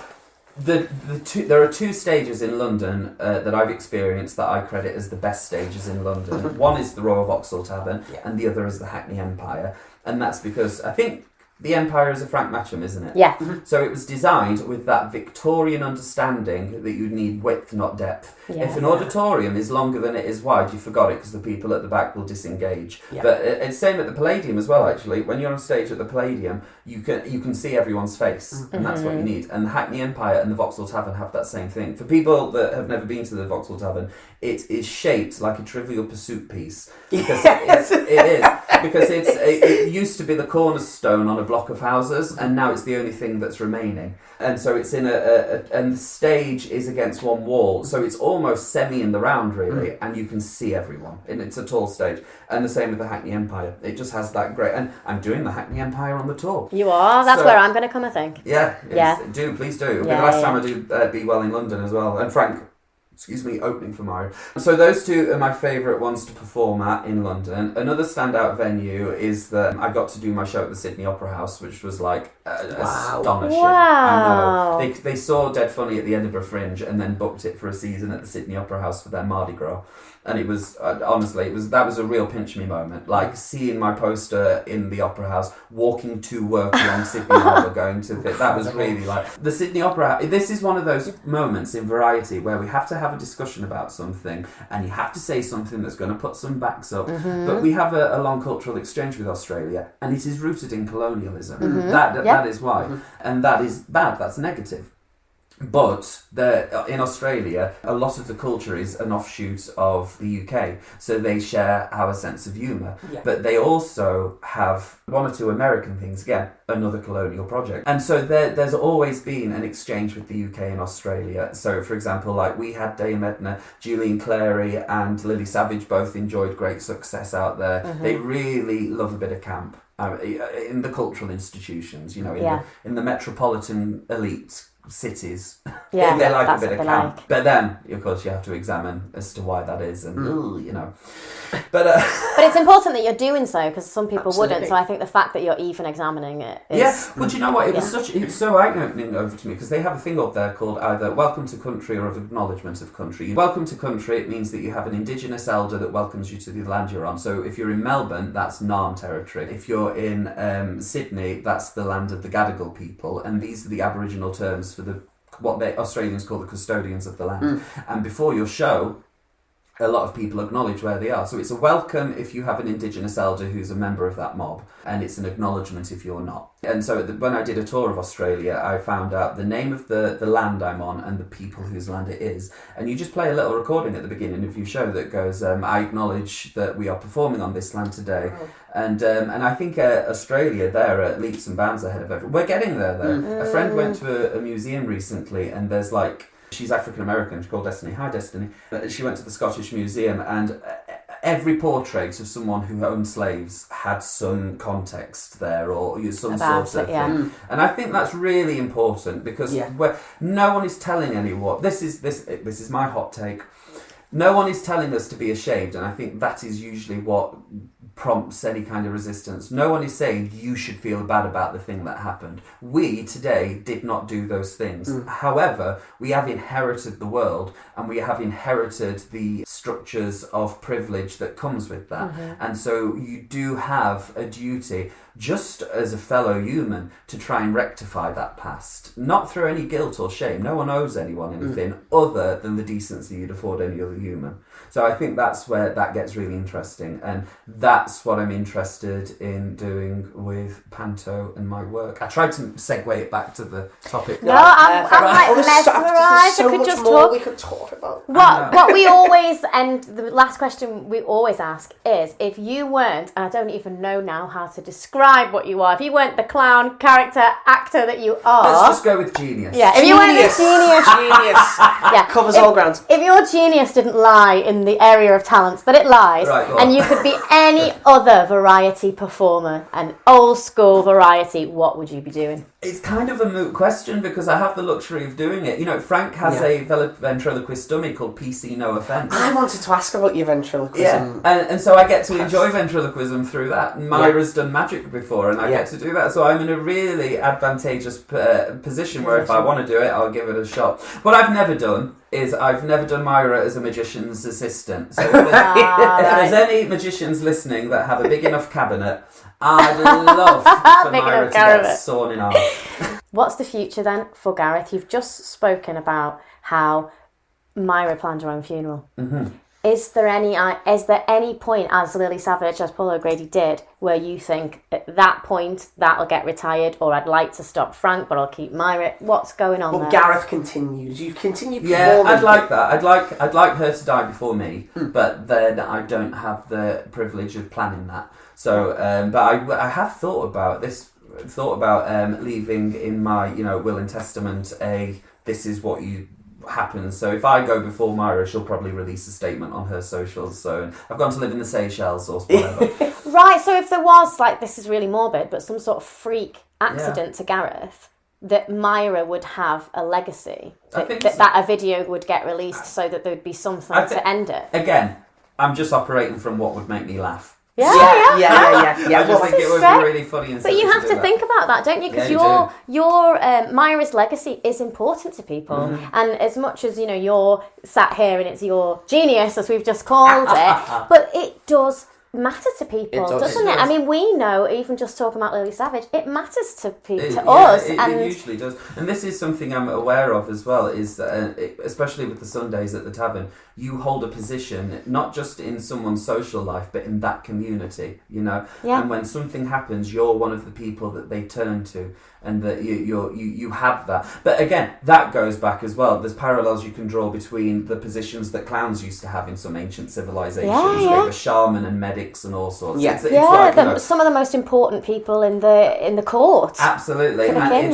A: there are two stages in London that I've experienced that I credit as the best stages in London. One is the Royal Vauxhall Tavern, and the other is the Hackney Empire, and that's because I think the Empire is a Frank Matcham, isn't it?
B: Yeah.
A: So it was designed with that Victorian understanding that you need width, not depth. If an auditorium is longer than it is wide, you forgot it because the people at the back will disengage. But it's same at the Palladium as well, actually. When you're on stage at the Palladium, you can see everyone's face, and that's what you need. And the Hackney Empire and the Vauxhall Tavern have that same thing. For people that have never been to the Vauxhall Tavern, it is shaped like a Trivial Pursuit piece. Because it is. Because it used to be the cornerstone on a block of houses, and now it's the only thing that's remaining. And so it's in and the stage is against one wall, so it's almost semi in the round, really, and you can see everyone. And it's a tall stage. And the same with the Hackney Empire. It just has that great... And I'm doing the Hackney Empire on the tour.
B: You are? That's where I'm going to come, I think.
A: Yeah. Please do. It'll be the last time I do Be Well in London as well. And Frank... opening for Myra. So those two are my favourite ones to perform at in London. Another standout venue is that I got to do my show at the Sydney Opera House, which was astonishing.
B: Wow.
A: I know. They saw Dead Funny at the Edinburgh Fringe and then booked it for a season at the Sydney Opera House for their Mardi Gras. And it was, honestly, that was a real pinch me moment. Like seeing my poster in the Opera House, walking to work along Sydney Harbour, going to that was really like... The Sydney Opera House, this is one of those moments in Variety where we have to have have a discussion about something and you have to say something that's going to put some backs up. But we have a long cultural exchange with Australia, and it is rooted in colonialism. That is why. And that is bad, that's negative. But in Australia, a lot of the culture is an offshoot of the UK, so they share our sense of humour. Yeah. But they also have one or two American things, again, another colonial project. And so there's always been an exchange with the UK and Australia. So, for example, like we had Dame Edna, Julian Clary and Lily Savage both enjoyed great success out there. They really love a bit of camp in the cultural institutions, you know, in the metropolitan elite cities. They like a bit of camp. But then, of course, you have to examine as to why that is, and you know. But
B: it's important that you're doing so, because some people wouldn't. So I think the fact that you're even examining it is...
A: Well, do you know what? It was so eye-opening over to me, because they have a thing up there called either Welcome to Country or of Acknowledgement of Country. Welcome to Country, it means that you have an Indigenous elder that welcomes you to the land you're on. So if you're in Melbourne, that's Narm territory. If you're in Sydney, that's the land of the Gadigal people, and these are the Aboriginal terms for what the Australians call the custodians of the land. And before your show, a lot of people acknowledge where they are. So it's a welcome if you have an Indigenous elder who's a member of that mob, and it's an acknowledgement if you're not. And so when I did a tour of Australia, I found out the name of the land I'm on and the people whose land it is. And you just play a little recording at the beginning of your show that goes, I acknowledge that we are performing on this land today. And I think Australia, they're at leaps and bounds ahead of everyone. We're getting there, though. A friend went to a museum recently, and there's like... She's African-American, she's called Destiny. Hi, Destiny. She went to the Scottish Museum, and every portrait of someone who owned slaves had some context there, or some sort of thing. And I think that's really important, because no one is telling anyone. This is my hot take. No one is telling us to be ashamed, and I think that is usually what prompts any kind of resistance. No one is saying you should feel bad about the thing that happened. We today did not do those things. However, we have inherited the world, and we have inherited the structures of privilege that comes with that. And so you do have a duty, just as a fellow human, to try and rectify that past. Not through any guilt or shame. No one owes anyone anything other than the decency you'd afford any other human. So I think that's where that gets really interesting, and that's what I'm interested in doing with Panto and my work. I tried to segue it back to the topic.
B: No, I'm like mesmerised. I could just talk.
E: We could talk about.
B: What we always, and the last question we always ask is, if you weren't, and I don't even know now how to describe what you are, if you weren't the clown character actor that you are.
A: Let's just go with genius.
B: Yeah, if you weren't the genius.
E: Covers all grounds.
B: If your genius didn't lie in the area of talents that it lies, and you could be any other variety performer, an old school variety, what would you be doing?
A: It's kind of a moot question, because I have the luxury of doing it. You know, Frank has a ventriloquist dummy called PC No Offence.
E: I wanted to ask about your ventriloquism.
A: Yeah, and so I get to enjoy ventriloquism through that. Myra's done magic before, and I get to do that. So I'm in a really advantageous position where if I want to do it, I'll give it a shot. What I've never done is I've never done Myra as a magician's assistant. So if there's any magicians listening that have a big enough cabinet, I'd love for Myra to get sawn in half.
B: What's the future then for Gareth? You've just spoken about how Myra planned her own funeral. Is there any point, as Lily Savage, as Paul O'Grady did, where you think at that point that'll get retired, or I'd like to stop Frank but I'll keep Myra? What's going on there?
E: Gareth continues. You continue performing.
A: Yeah, I'd like that. I'd like her to die before me, but then I don't have the privilege of planning that. So, but I have thought about this. Thought about leaving in my will and testament this is what happens. So if I go before Myra, she'll probably release a statement on her socials. So I've gone to live in the Seychelles or whatever.
B: Right. So if there was, like, this is really morbid, but some sort of freak accident to Gareth, that Myra would have a legacy. That a video would get released so that there would be something to end it.
A: Again, I'm just operating from what would make me laugh.
B: Yeah.
A: I just think it would be really funny.
B: But you have to think about that, don't you? Because your Myra's legacy is important to people, and as much as you're sat here and it's your genius, as we've just called it, but it does matter to people,
E: It does.
B: doesn't
A: It
B: it?
A: does.
B: I mean, we know, even just talking about Lily Savage, it matters to
A: Yeah,
B: us.
A: it
B: And
A: usually does. And this is something I'm aware of as well, is that, especially with the Sundays at the tavern, you hold a position, not just in someone's social life, but in that community, you know?
B: Yeah.
A: And when something happens, you're one of the people that they turn to, and that you have that. But again, that goes back as well. There's parallels you can draw between the positions that clowns used to have in some ancient civilizations.
B: Yeah.
A: They were shaman and medics and all sorts.
E: Yeah.
A: It's like, you know,
B: some of the most important people in the court.
A: absolutely,
B: For the
A: and
B: king,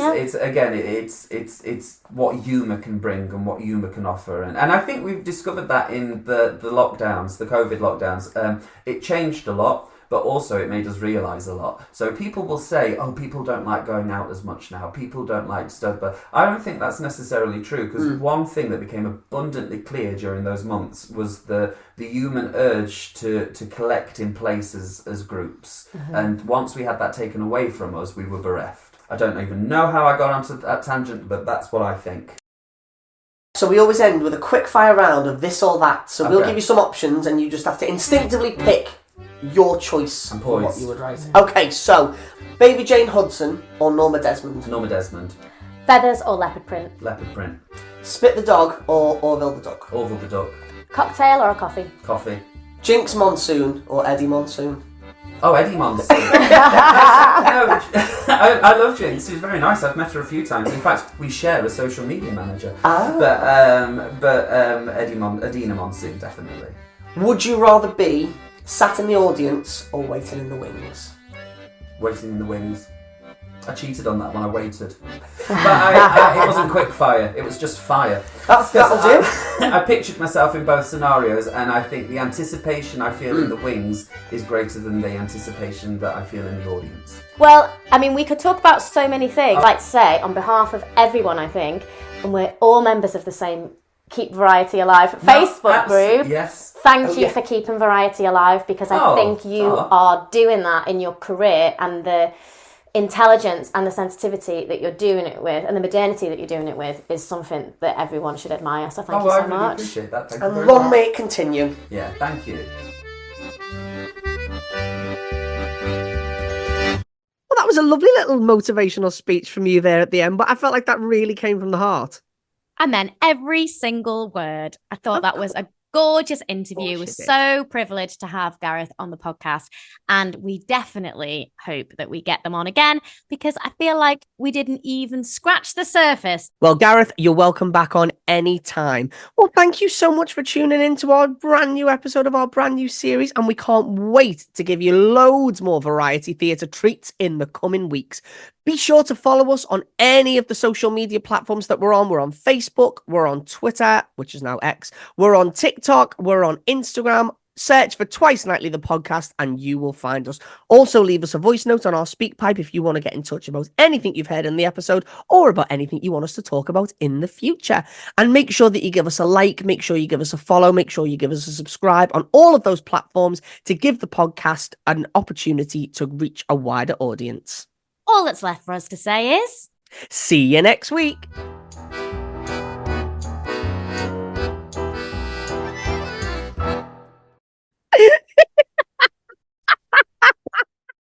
A: it's what humour can bring and what humour can offer, and I think we've discovered that in the lockdowns, the COVID lockdowns. It changed a lot, but also it made us realise a lot. So people will say, "Oh, people don't like going out as much now. People don't like stuff," but I don't think that's necessarily true, because one thing that became abundantly clear during those months was the human urge to collect in places as groups, and once we had that taken away from us, we were bereft. I don't even know how I got onto that tangent, but that's what I think.
E: So we always end with a quick fire round of this or that. So we'll
A: Okay.
E: give you some options and you just have to instinctively pick your choice
A: I'm
E: for what
A: poised.
E: you would write. Okay, so Baby Jane Hudson or Norma Desmond?
A: Norma Desmond,
B: Feathers or leopard print.
A: leopard print,
E: Spit the Dog or Orville the Duck?
A: Orville the duck,
B: Cocktail or a coffee.
A: coffee.
E: Jinx Monsoon or Eddie Monsoon?
A: Oh, Eddie Monson. No, I love Jinx. She's very nice. I've met her a few times. In fact, we share a social media manager.
E: Oh.
A: But Adina Monsoon, definitely.
E: Would you rather be sat in the audience or waiting in the wings?
A: Waiting in the wings. I cheated on that one. I waited, but it wasn't quick fire. It was just fire.
E: That'll do.
A: I pictured myself in both scenarios, and I think the anticipation I feel in the wings is greater than the anticipation that I feel in the audience.
B: Well, I mean, we could talk about so many things. I'd like to say, on behalf of everyone, I think, and we're all members of the same Keep Variety Alive Facebook group.
A: Yes.
B: Thank you for keeping Variety alive, because I think you are doing that in your career, and the intelligence and the sensitivity that you're doing it with and the modernity that you're doing it with is something that everyone should admire. So thank you so
A: I really
B: much.
A: appreciate that. Thank you
E: And
A: very
E: long
A: much.
E: may it continue.
A: Yeah, thank you.
C: Well, that was a lovely little motivational speech from you there at the end, but I felt like that really came from the heart.
D: I meant every single word. I thought that was a gorgeous interview. We're so privileged to have Gareth on the podcast, and we definitely hope that we get them on again, because I feel like we didn't even scratch the surface.
C: Well, Gareth, you're welcome back on any time. Well, thank you so much for tuning in to our brand new episode of our brand new series, and we can't wait to give you loads more variety theatre treats in the coming weeks. Be sure to follow us on any of the social media platforms that we're on. We're on Facebook, we're on Twitter, which is now X, we're on TikTok, we're on Instagram. Search for Twice Nightly the podcast and you will find us. Also, leave us a voice note on our speak pipe if you want to get in touch about anything you've heard in the episode or about anything you want us to talk about in the future. And make sure that you give us a like, make sure you give us a follow, make sure you give us a subscribe on all of those platforms to give the podcast an opportunity to reach a wider audience.
D: All that's left for us to say is...
C: See you next week.